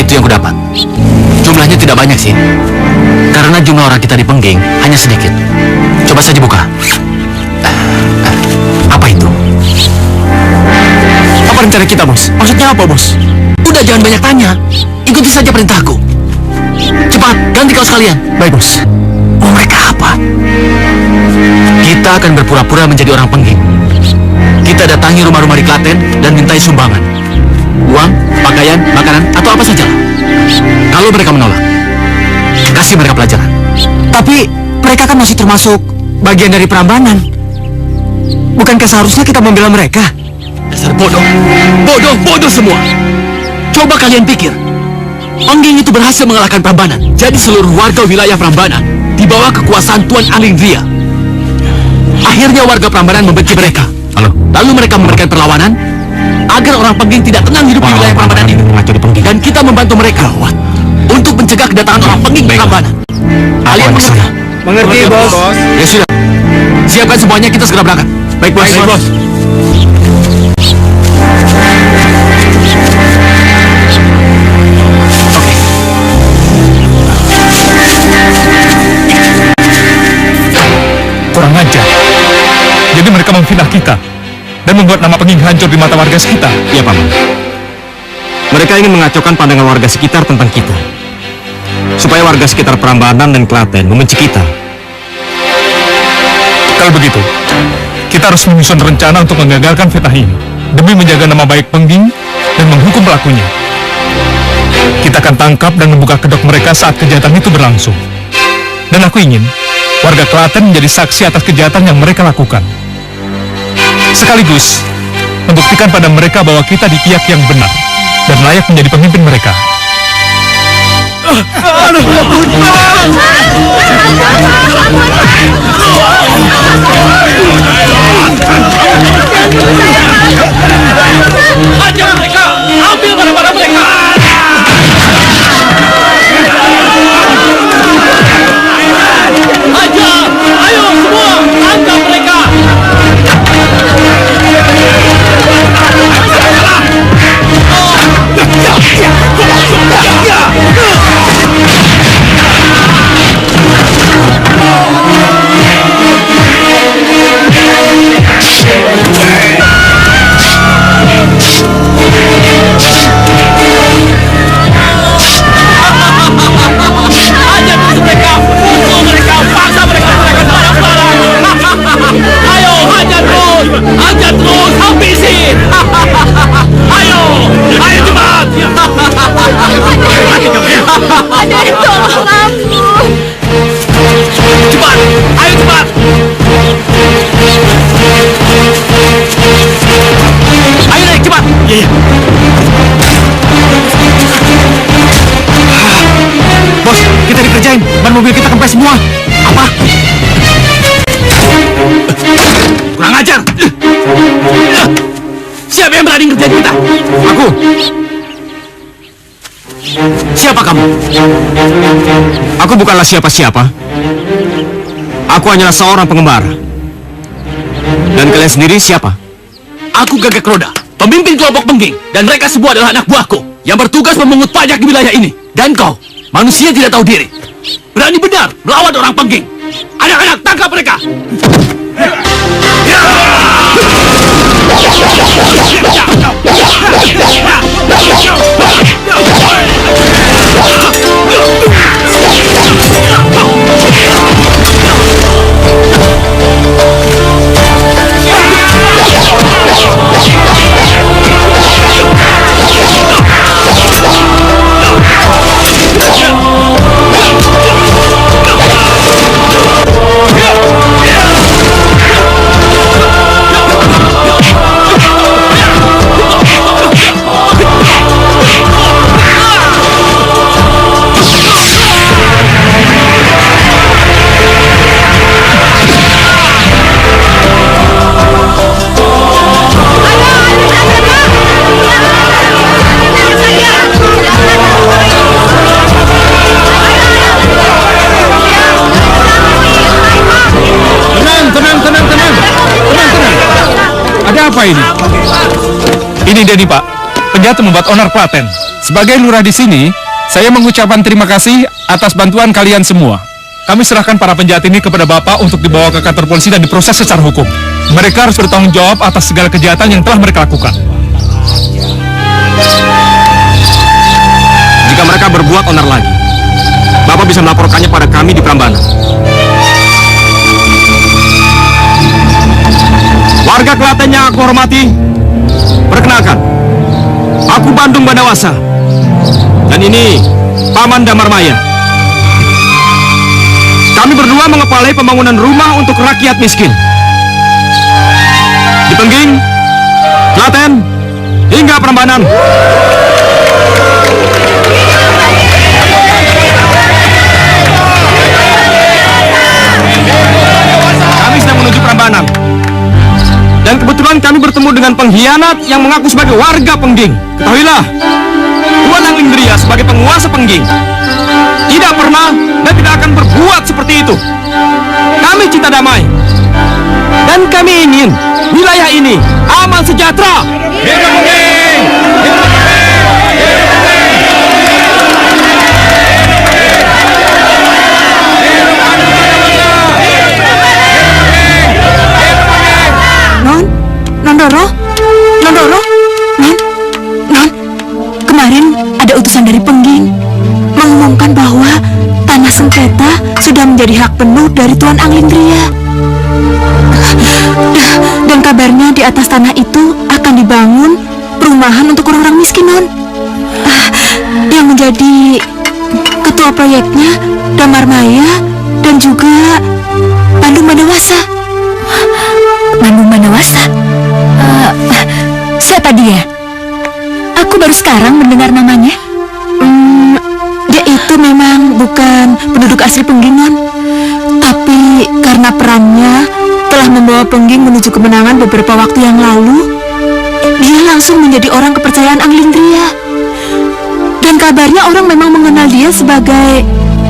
Itu yang kudapat. Jumlahnya tidak banyak sih. Karena jumlah orang kita di Pengging hanya sedikit. Coba saja buka. Apa itu? Apa rencana kita, Bos? Maksudnya apa, Bos? Udah, jangan banyak tanya. Ikuti saja perintahku. Cepat, ganti kaos kalian. Baik, Bos. Oh, mereka apa? Kita akan berpura-pura menjadi orang Pengging. Kita datangi rumah-rumah di Klaten dan mintai sumbangan. Uang, pakaian, makanan, atau apa saja. Kalau mereka menolak, kasih mereka pelajaran. Tapi mereka kan masih termasuk bagian dari Prambanan. Bukankah seharusnya kita membela mereka? Dasar bodoh. Bodoh semua. Coba kalian pikir. Pengging itu berhasil mengalahkan Prambanan. Jadi seluruh warga wilayah Prambanan di bawah kekuasaan Tuan Alindria. Akhirnya warga Prambanan membenci mereka. Lalu mereka memberikan perlawanan agar orang Pengging tidak tenang hidup di wilayah Prambanan ini. Dan kita membantu mereka untuk mencegah kedatangan orang Pengging ke Prambanan. Kalian mengerti? Mengerti, Bos. Ya sudah. Siapkan semuanya, kita segera berangkat. Baik, Bos. Baik, Bos. Kurang ajar. Jadi mereka memfitnah kita dan membuat nama Pengging hancur di mata warga sekitar. Iya, Paman. Mereka ingin mengacaukan pandangan warga sekitar tentang kita, supaya warga sekitar Prambanan dan Klaten membenci kita. Kalau begitu, kita harus menyusun rencana untuk menggagalkan fitnah ini demi menjaga nama baik Pengging dan menghukum pelakunya. Kita akan tangkap dan membuka kedok mereka saat kejahatan itu berlangsung. Dan aku ingin warga Klaten menjadi saksi atas kejahatan yang mereka lakukan. Sekaligus membuktikan pada mereka bahwa kita di pihak yang benar dan layak menjadi pemimpin mereka. Hajar mereka! Ambil barang-barang mereka! Hajar! Ayo semua! Tangkap mereka! Iya. Bos, kita dikerjain. Ban mobil kita kempes semua. Apa? Kurang ajar. Siapa yang berani ngerjain kita? Aku. Siapa kamu? Aku bukanlah siapa-siapa. Aku hanyalah seorang pengembara. Dan kalian sendiri siapa? Aku Gagak Roda, pemimpin kelompok Pengging. Dan mereka semua adalah anak buahku yang bertugas memungut pajak di wilayah ini. Dan kau, manusia tidak tahu diri, berani benar melawan orang Pengging. Anak-anak, tangkap mereka! Apa ini? Ini Denny, Pak. Penjahat membuat onar Klaten. Sebagai lurah di sini, saya mengucapkan terima kasih atas bantuan kalian semua. Kami serahkan para penjahat ini kepada Bapak untuk dibawa ke kantor polisi dan diproses secara hukum. Mereka harus bertanggung jawab atas segala kejahatan yang telah mereka lakukan. Jika mereka berbuat onar lagi, Bapak bisa melaporkannya pada kami di Prambanan. Warga Klaten yang aku hormati, perkenalkan, aku Bandung Bandawasa, dan ini Paman Damarmaya. Kami berdua mengepalai pembangunan rumah untuk rakyat miskin di Pengging, Klaten, hingga Prambanan. Kami sedang menuju Prambanan. Dan kebetulan kami bertemu dengan pengkhianat yang mengaku sebagai warga Pengging. Ketahuilah, Tuan Anglingdria sebagai penguasa Pengging tidak pernah dan tidak akan berbuat seperti itu. Kami cinta damai. Dan kami ingin wilayah ini aman sejahtera. Hidup Pengging! Hidup Nondoro, Non, kemarin ada utusan dari Pengging mengumumkan bahwa tanah sengketa sudah menjadi hak penuh dari Tuan Anglingdria. Dan kabarnya di atas tanah itu akan dibangun perumahan untuk orang-orang miskin, Non. Yang menjadi ketua proyeknya Damarmaya dan juga Bandung Bandawasa. Bandung Bandawasa? Siapa dia? Aku baru sekarang mendengar namanya. Dia itu memang bukan penduduk asli Pengging, Non. Tapi karena perannya telah membawa Pengging menuju kemenangan beberapa waktu yang lalu, dia langsung menjadi orang kepercayaan Anglingdria. Dan kabarnya orang memang mengenal dia sebagai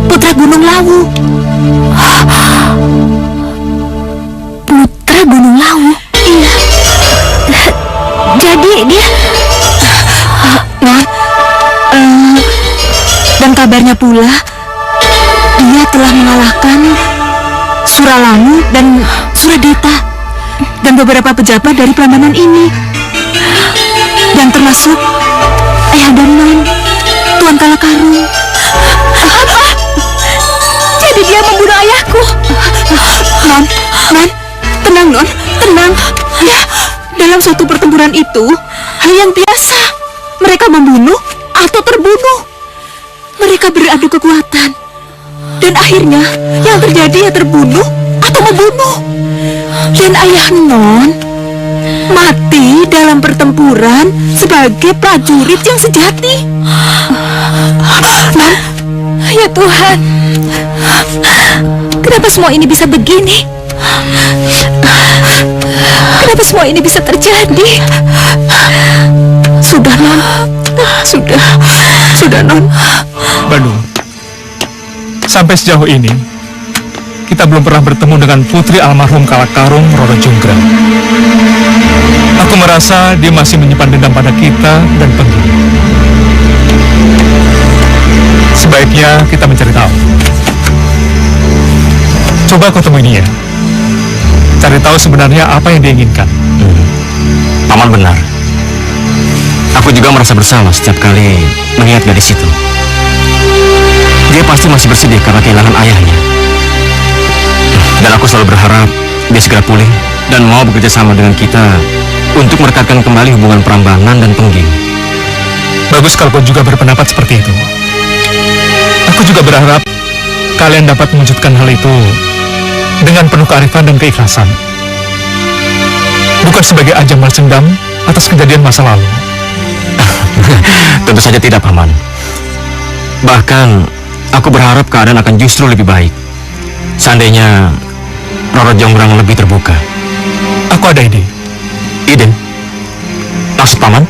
putra Gunung Lawu. Putra Gunung Lawu? Iya. Jadi dia... Dan kabarnya pula dia telah mengalahkan Suralangu dan Suradeta dan beberapa pejabat dari Prambanan ini, dan termasuk Ayah dan Non, Tuan Kalakarung. Apa? Jadi dia membunuh ayahku? Non, tenang, Non, tenang. Ya, dalam suatu pertempuran itu hal yang biasa. Mereka membunuh atau terbunuh. Mereka beradu kekuatan. Dan akhirnya yang terjadi ya terbunuh atau membunuh. Dan Ayah Non mati dalam pertempuran sebagai prajurit yang sejati. Non, Ya Tuhan, kenapa semua ini bisa begini? Kenapa semua ini bisa terjadi? sudah Non, sudah Non. Bandung, sampai sejauh ini kita belum pernah bertemu dengan putri almarhum Kalakarung Roro Jonggrang. Aku merasa dia masih menyimpan dendam pada kita dan Pengging. Sebaiknya kita mencari tahu. Coba kau temui dia. Cari tahu sebenarnya apa yang dia inginkan. Paman benar. Aku juga merasa bersalah setiap kali mengingat gadis itu. Dia pasti masih bersedih karena kehilangan ayahnya. Dan aku selalu berharap dia segera pulih dan mau bekerja sama dengan kita untuk merekatkan kembali hubungan Prambanan dan Pengging. Bagus kalau kau juga berpendapat seperti itu. Aku juga berharap kalian dapat mewujudkan hal itu dengan penuh kearifan dan keikhlasan. Bukan sebagai ajang balas dendam atas kejadian masa lalu. Tentu saja tidak, Paman. Bahkan aku berharap keadaan akan justru lebih baik seandainya Roro Jonggrang lebih terbuka. Aku ada ide. Ide? Maksud Paman?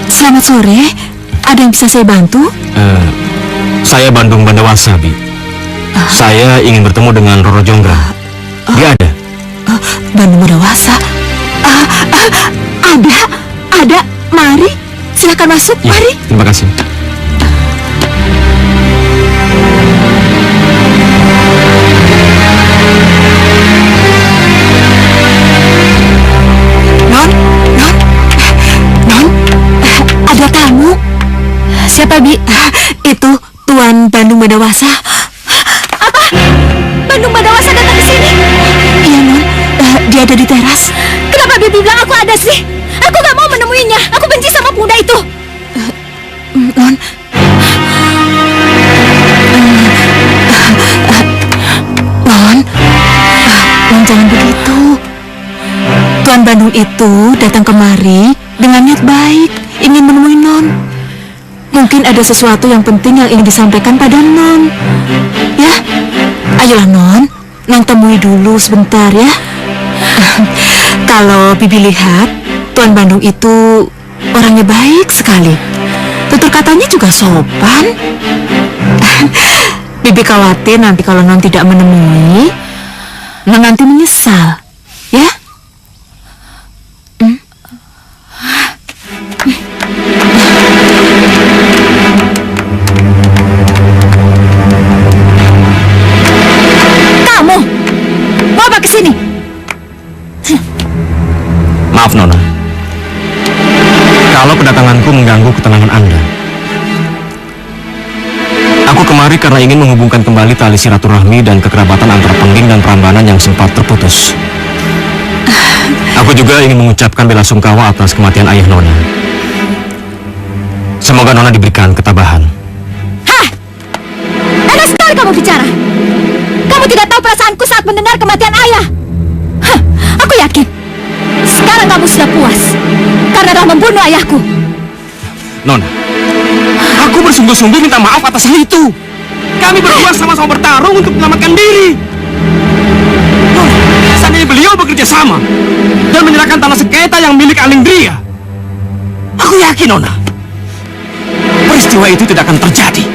Selamat sore, ada yang bisa saya bantu? Saya Bandung Bandawasa, Bi. Saya ingin bertemu dengan Roro Jonggrang. Dia ada? Bandung Bandawasa? Ada. Mari, silakan masuk, Ya, mari. terima kasih. Non, ada tamu. Siapa, Bi? Itu Tuan Bandung Bandawasa. Apa? Bandung Bandawasa datang ke sini? Iya, Non. Dia ada di teras. Kenapa Bibi bilang aku ada sih? Aku gak mau menemuinya. Aku benci sama pemuda itu. Non. Non, jangan begitu. Tuan Bandung itu datang kemari dengan niat baik, ingin menemui Non. Mungkin ada sesuatu yang penting yang ingin disampaikan pada Non. Ya, ayolah Non temui dulu sebentar ya. Kalau Bibi lihat, Tuan Bandung itu orangnya baik sekali. Tutur katanya juga sopan. Bibi khawatir nanti kalau Non tidak menemui, Non nanti menyesal, ya? Kamu mau apa kesini? Maaf, Nona. Kalau kedatanganku mengganggu ketenangan Anda. Aku kemari karena ingin menghubungkan kembali tali silaturahmi dan kekerabatan antara Pengging dan Prambanan yang sempat terputus. Aku juga ingin mengucapkan bela sungkawa atas kematian ayah Nona. Semoga Nona diberikan ketabahan. Hah? Enak sekali kamu bicara. Kamu tidak tahu perasaanku saat mendengar kematian ayah. Hah, aku yakin sekarang kamu sudah puas karena telah membunuh ayahku. Nona, aku bersungguh-sungguh minta maaf atas hal itu. Kami berdua sama-sama bertarung untuk menyelamatkan diri. Seandainya beliau bekerja sama dan menyerahkan tanah sengketa yang milik Alindria, aku yakin, Nona, peristiwa itu tidak akan terjadi.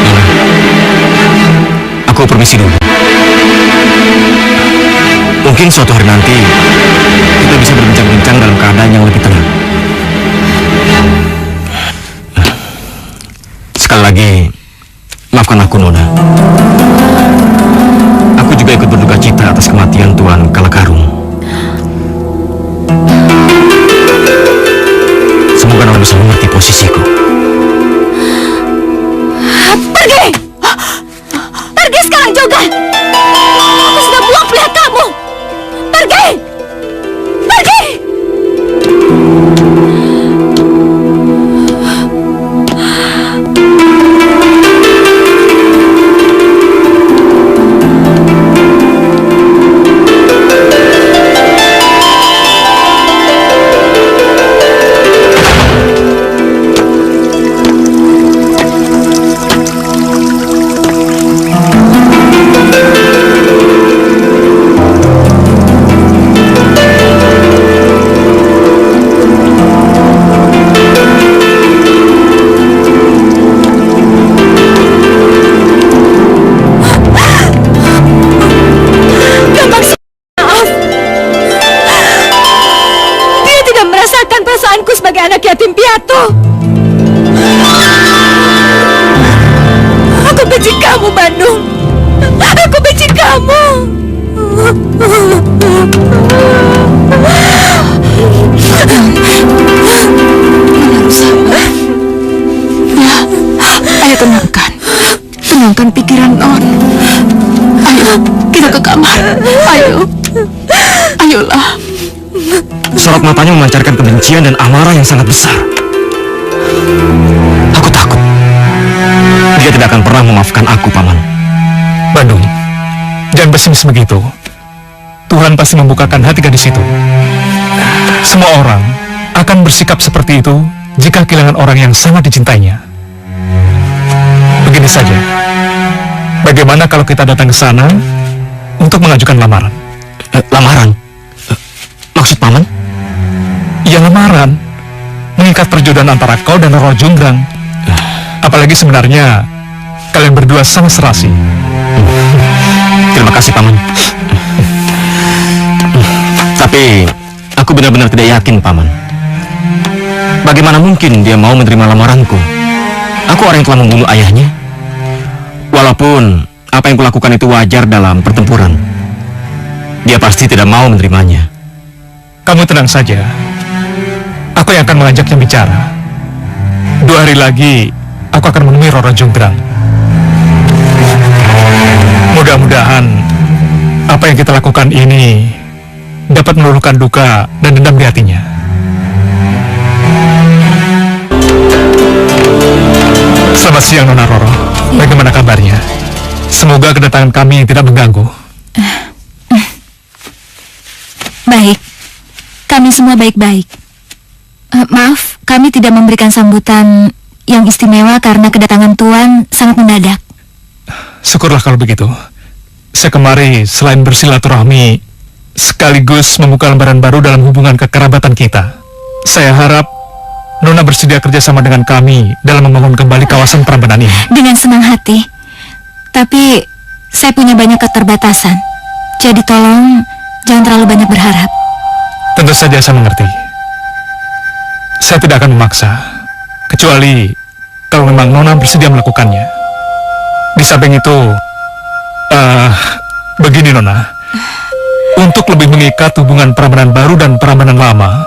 Nona, aku permisi dulu. Mungkin suatu hari nanti kita bisa berbincang-bincang dalam keadaan yang lebih tenang. Sekali lagi, maafkan aku, Nona. Aku juga ikut berduka cita atas kematian Tuan Kalakarung. Semoga Nona Tuhan bisa mengerti posisiku. Pergi! Pergi sekarang juga! Aku sudah muak melihat kamu! Pergi! Pergi! Sebagai anak yatim piatu, aku benci kamu, Bandung. Aku benci kamu. Ayo tenangkan pikiran Non. Ayo kita ke kamar. Ayolah. Sorot matanya memancarkan kebencian dan amarah yang sangat besar. Aku takut dia tidak akan pernah memaafkan aku, Paman. Bandung, jangan pesimis begitu. Tuhan pasti membukakan hati gadis itu. Semua orang akan bersikap seperti itu jika kehilangan orang yang sangat dicintainya. Begini saja, bagaimana kalau kita datang ke sana untuk mengajukan lamaran? Lamaran? Maksud Paman? Ya, lamaran. Mengikat perjodohan antara kau dan Roro Jonggrang. Apalagi sebenarnya kalian berdua sama serasi. Terima kasih, Paman. Tapi aku benar-benar tidak yakin, Paman. Bagaimana mungkin dia mau menerima lamaranku? Aku orang yang telah membunuh ayahnya. Walaupun apa yang kulakukan itu wajar dalam pertempuran, dia pasti tidak mau menerimanya. Kamu tenang saja. Aku yang akan mengajaknya bicara. 2 hari lagi, aku akan menemui Roro Jonggrang. Mudah-mudahan apa yang kita lakukan ini dapat meluluhkan duka dan dendam di hatinya. Selamat siang, Nona Roro. Bagaimana kabarnya? Semoga kedatangan kami tidak mengganggu. Baik. Kami semua baik-baik. Maaf, kami tidak memberikan sambutan yang istimewa karena kedatangan Tuan sangat mendadak. Syukurlah kalau begitu. Saya kemari selain bersilaturahmi, sekaligus membuka lembaran baru dalam hubungan kekerabatan kita. Saya harap Nona bersedia kerjasama dengan kami dalam membangun kembali kawasan Prambanan ini. Dengan senang hati. Tapi saya punya banyak keterbatasan. Jadi tolong jangan terlalu banyak berharap. Tentu saja saya mengerti. Saya tidak akan memaksa, kecuali kalau memang Nona bersedia melakukannya. Di samping itu, begini Nona, untuk lebih mengikat hubungan Prambanan baru dan Prambanan lama,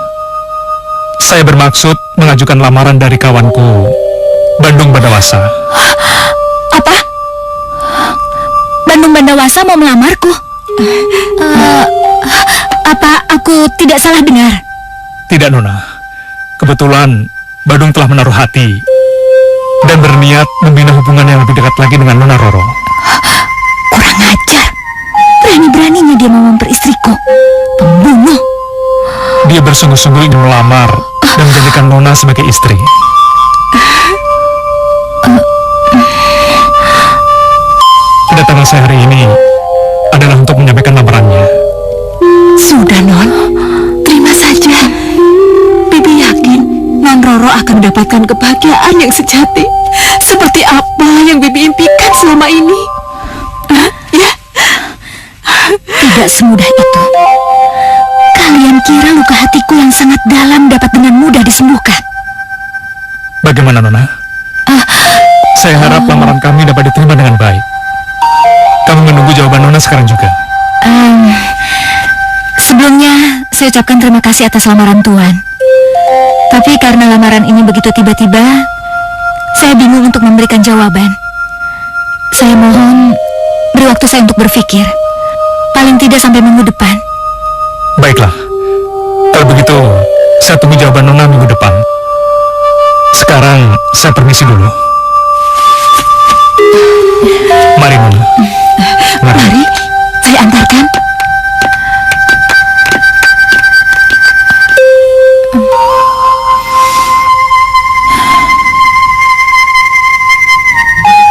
saya bermaksud mengajukan lamaran dari kawanku, Bandung Bandawasa. Apa? Bandung Bandawasa mau melamarku? Apa aku tidak salah dengar? Tidak, Nona. Kebetulan Bandung telah menaruh hati dan berniat membina hubungan yang lebih dekat lagi dengan Nona Roro. Kurang ajar. Berani-beraninya dia mau memperistriku. Pembunuh. Dia bersungguh-sungguh ingin melamar dan menjadikan Nona sebagai istri. Kedatangan saya hari ini adalah untuk menyampaikan lamarannya. Sudah, Non. Terima saja. Bibi yakin Non Roro akan mendapatkan kebahagiaan yang sejati, seperti apa yang Bibi impikan selama ini. Ya. Tidak semudah itu. Kalian kira luka hatiku yang sangat dalam dapat dengan mudah disembuhkan? Bagaimana, Nona? Saya harap lamaran kami dapat diterima dengan baik. Kami menunggu jawaban Nona sekarang juga. Sebelumnya, saya ucapkan terima kasih atas lamaran Tuan. Tapi karena lamaran ini begitu tiba-tiba, saya bingung untuk memberikan jawaban. Saya mohon beri waktu saya untuk berpikir. Paling tidak sampai minggu depan. Baiklah. Kalau begitu, saya tunggu jawaban Nona minggu depan. Sekarang saya permisi dulu. Mari Nona. Mari, saya antarkan.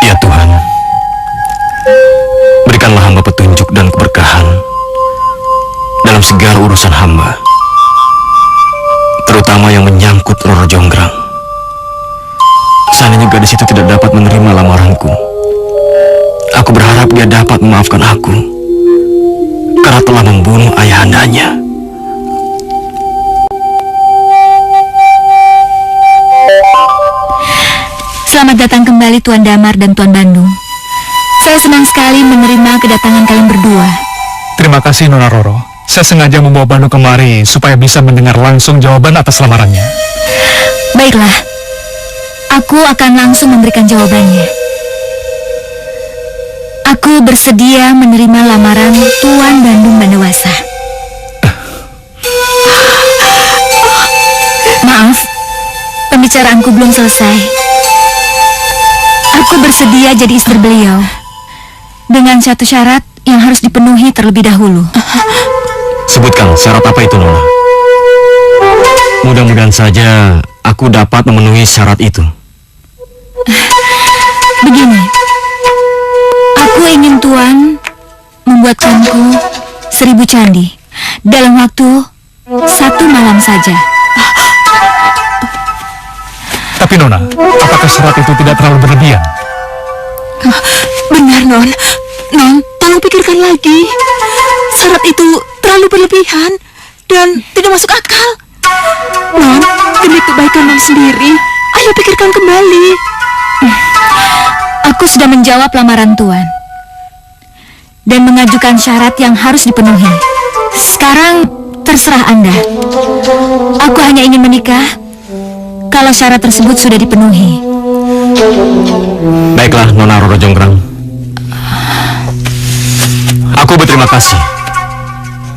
Ya Tuhan, berikanlah hamba petunjuk dan keberkahan dalam segala urusan hamba, terutama yang menyangkut Roro Jonggrang. Seandainya gadis itu tidak dapat menerima lamaranku, aku berharap dia dapat memaafkan aku karena telah membunuh ayahandanya. Selamat datang kembali Tuan Damar dan Tuan Bandung. Saya senang sekali menerima kedatangan kalian berdua. Terima kasih Nona Roro. Saya sengaja membawa Bandung kemari supaya bisa mendengar langsung jawaban atas lamarannya. Baiklah, aku akan langsung memberikan jawabannya. Aku bersedia menerima lamaran Tuan Bandung Bandawasa. Maaf, pembicaraanku belum selesai. Aku bersedia jadi istri beliau dengan satu syarat yang harus dipenuhi terlebih dahulu. Sebutkan syarat apa itu, Nona? Mudah-mudahan saja aku dapat memenuhi syarat itu. Begini, aku ingin Tuan membuatkanku 1000 candi dalam waktu 1 malam saja. Tapi Nona, apakah syarat itu tidak terlalu berlebihan? Benar, Non. Non, tolong pikirkan lagi. Syarat itu terlalu berlebihan dan tidak masuk akal. Non, demi kebaikan Non sendiri, ayo pikirkan kembali. Aku sudah menjawab lamaran Tuan dan mengajukan syarat yang harus dipenuhi. Sekarang terserah Anda. Aku hanya ingin menikah kalau syarat tersebut sudah dipenuhi. Baiklah, Nona Roro Jonggrang. Aku berterima kasih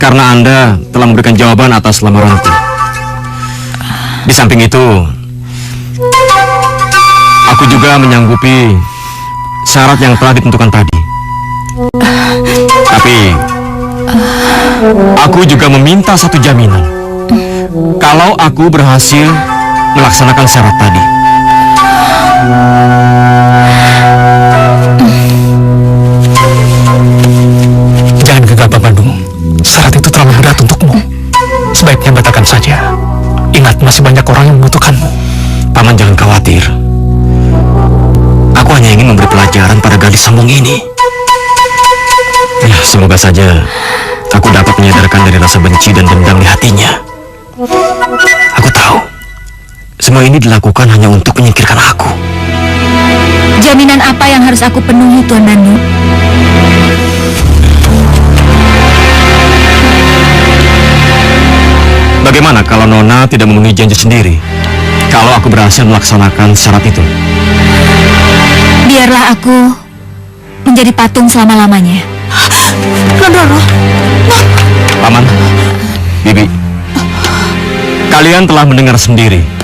karena Anda telah memberikan jawaban atas lamaranku. Di samping itu, aku juga menyanggupi syarat yang telah ditentukan tadi. Tapi, aku juga meminta satu jaminan. Kalau aku berhasil melaksanakan syarat tadi. Jangan gegabah Bandung. Syarat itu terlalu berat untukmu. Sebaiknya batalkan saja. Ingat, masih banyak orang yang membutuhkanmu. Paman jangan khawatir. Aku hanya ingin memberi pelajaran pada gadis sambung ini. Ya, semoga saja aku dapat menyadarkan dari rasa benci dan dendam di hatinya. Aku tahu semua ini dilakukan hanya untuk menyingkirkan aku. Jaminan apa yang harus aku penuhi, Tuan Bandung? Bagaimana kalau Nona tidak memenuhi janji sendiri? Kalau aku berhasil melaksanakan syarat itu? Biarlah aku menjadi patung selama-lamanya. Roro, Paman, Bibi, kalian telah mendengar sendiri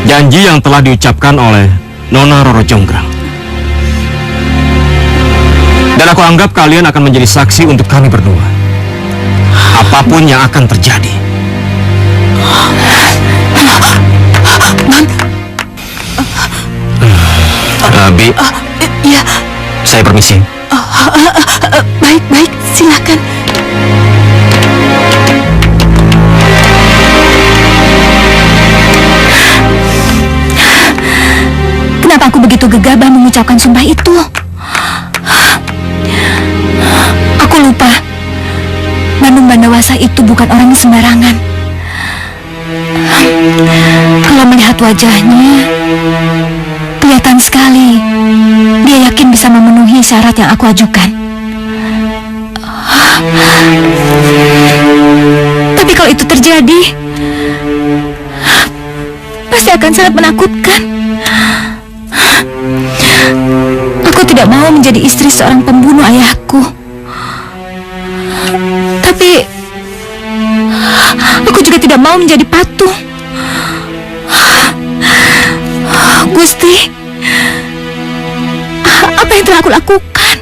janji yang telah diucapkan oleh Nona Roro Jonggrang. Dan aku anggap kalian akan menjadi saksi untuk kami berdua. Apapun yang akan terjadi. Bi, ya, saya permisi. baik, silakan. Kenapa aku begitu gegabah mengucapkan sumpah itu? Aku lupa. Bandung Bandawasa itu bukan orang sembarangan. Kalau melihat wajahnya, kelihatan sekali dia yakin bisa memenuhi syarat yang aku ajukan. Tapi kalau itu terjadi, akan sangat menakutkan. Aku tidak mau menjadi istri seorang pembunuh ayahku. Tapi aku juga tidak mau menjadi patung. Gusti, apa yang telah aku lakukan?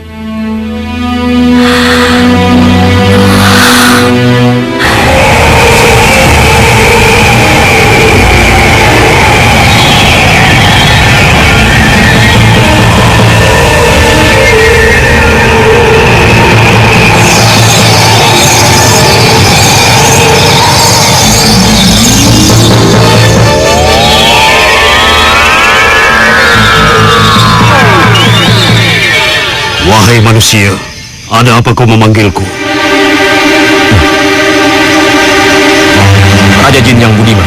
Wahai manusia, ada apa kau memanggilku? Raja Jin yang budiman,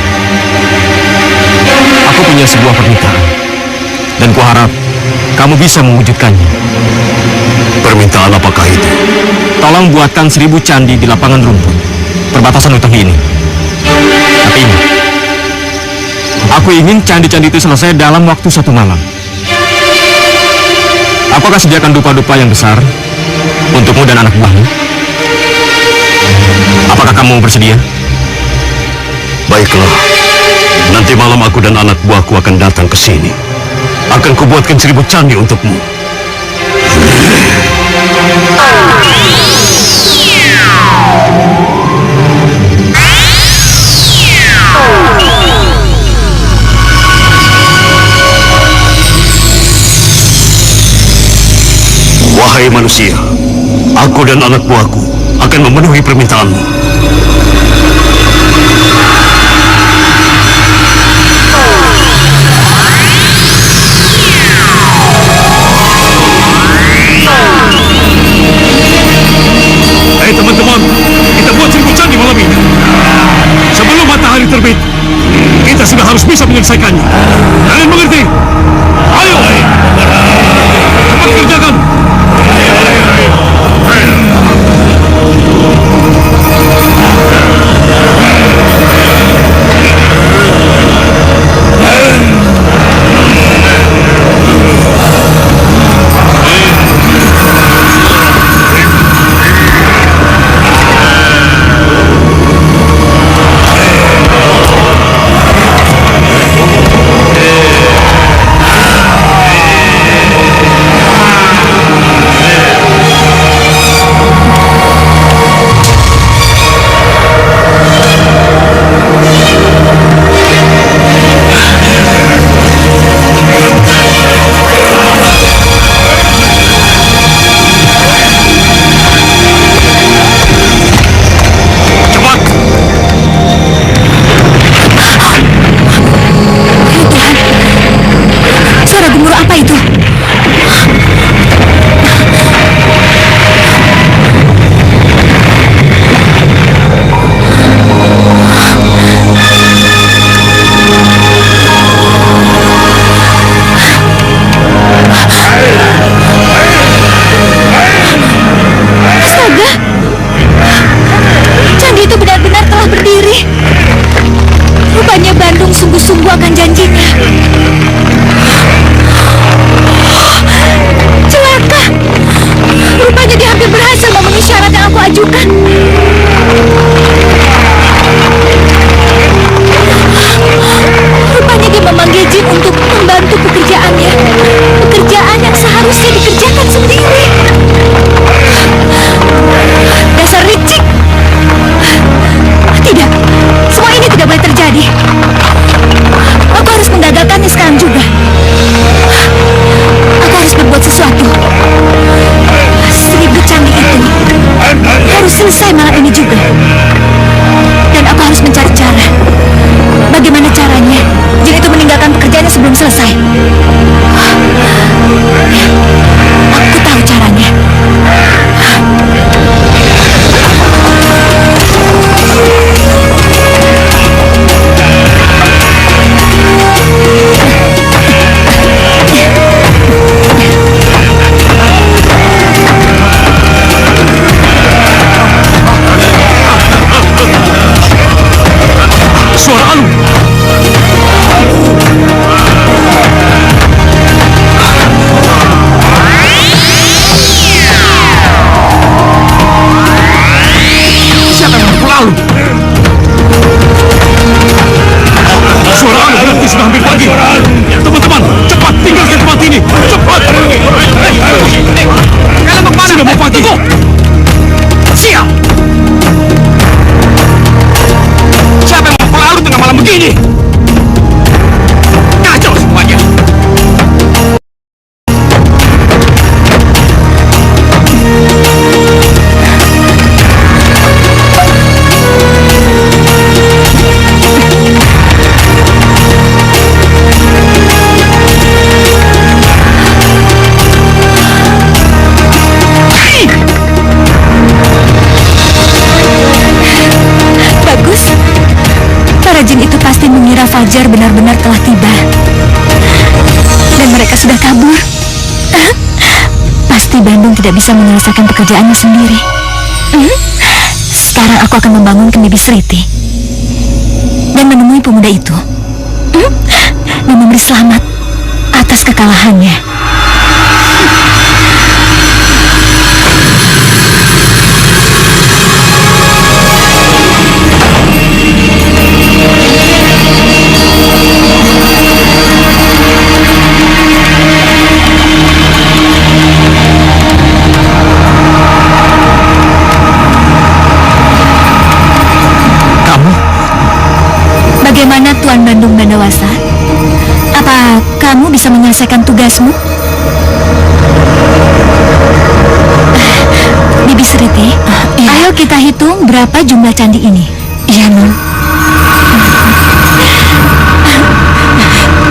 aku punya sebuah permintaan, dan kuharap kamu bisa mewujudkannya. Permintaan apakah itu? Tolong buatkan 1000 candi di lapangan rumput perbatasan hutan ini. Tapi ingat, aku ingin candi-candi itu selesai dalam waktu 1 malam. Apakah sediakan dupa-dupa yang besar untukmu dan anak buahmu? Apakah kamu bersedia? Baiklah, nanti malam aku dan anak buahku akan datang ke sini. Akan kubuatkan 1000 candi untukmu. Wahai manusia, aku dan anak buahku akan memenuhi permintaanmu. Hei teman-teman, kita buat 1000 candi malam ini. Sebelum matahari terbit, kita sudah harus bisa menyelesaikannya. Kalian mengerti? Ayo! Cepat kerjakan! benar-benar telah tiba. Dan mereka sudah kabur. Pasti Bandung tidak bisa menyelesaikan pekerjaannya sendiri. Sekarang aku akan membangun Kendi Bisriti dan menemui pemuda itu dan memberi selamat atas kekalahannya. Bagaimana Tuan Bandung Bandawasa? Apa kamu bisa menyelesaikan tugasmu? Bibi Sriti, ayo kita hitung berapa jumlah candi ini. Iya, Non.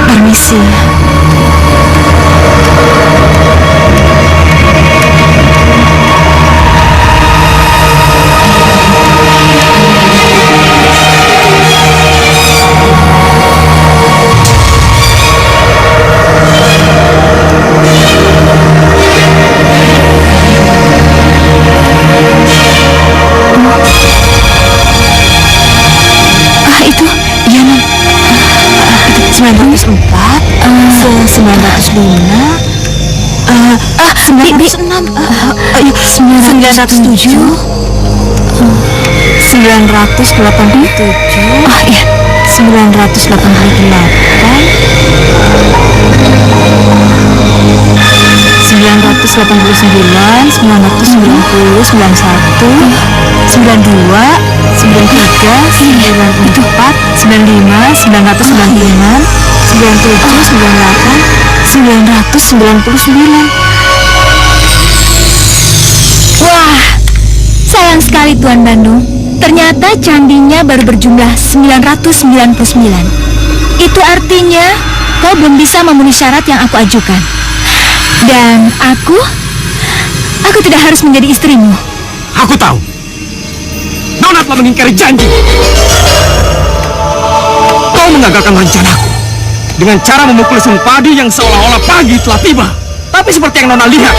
Permisi. Itu, iya, Non. 904, 905, 906, 907, 987, oh iya, 988, 989, 990, 91, 92, 93, 94, 95, 996, 97, 98, 999. Wah, sayang sekali Tuan Bandung. Ternyata candinya baru berjumlah 999. Itu artinya kau belum bisa memenuhi syarat yang aku ajukan. Dan aku tidak harus menjadi istrimu. Aku tahu. Nona telah mengingkari janji. Kau mengagalkan rencanaku dengan cara memukul Sempadi yang seolah-olah pagi telah tiba. Tapi seperti yang Nona lihat,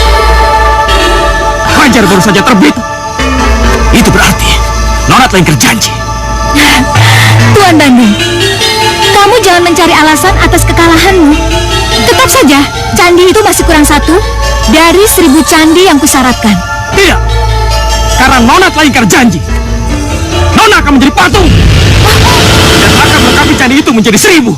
fajar baru saja terbit. Itu berarti Nona telah ingkar janji. Tuan Bandung, kamu jangan mencari alasan atas kekalahanmu. Tetap saja, candi itu masih kurang satu dari 1000 candi yang kusyaratkan. Tidak, karena Nona telah ingkar janji. Nona akan menjadi patung dan akan melengkapi candi itu menjadi 1000.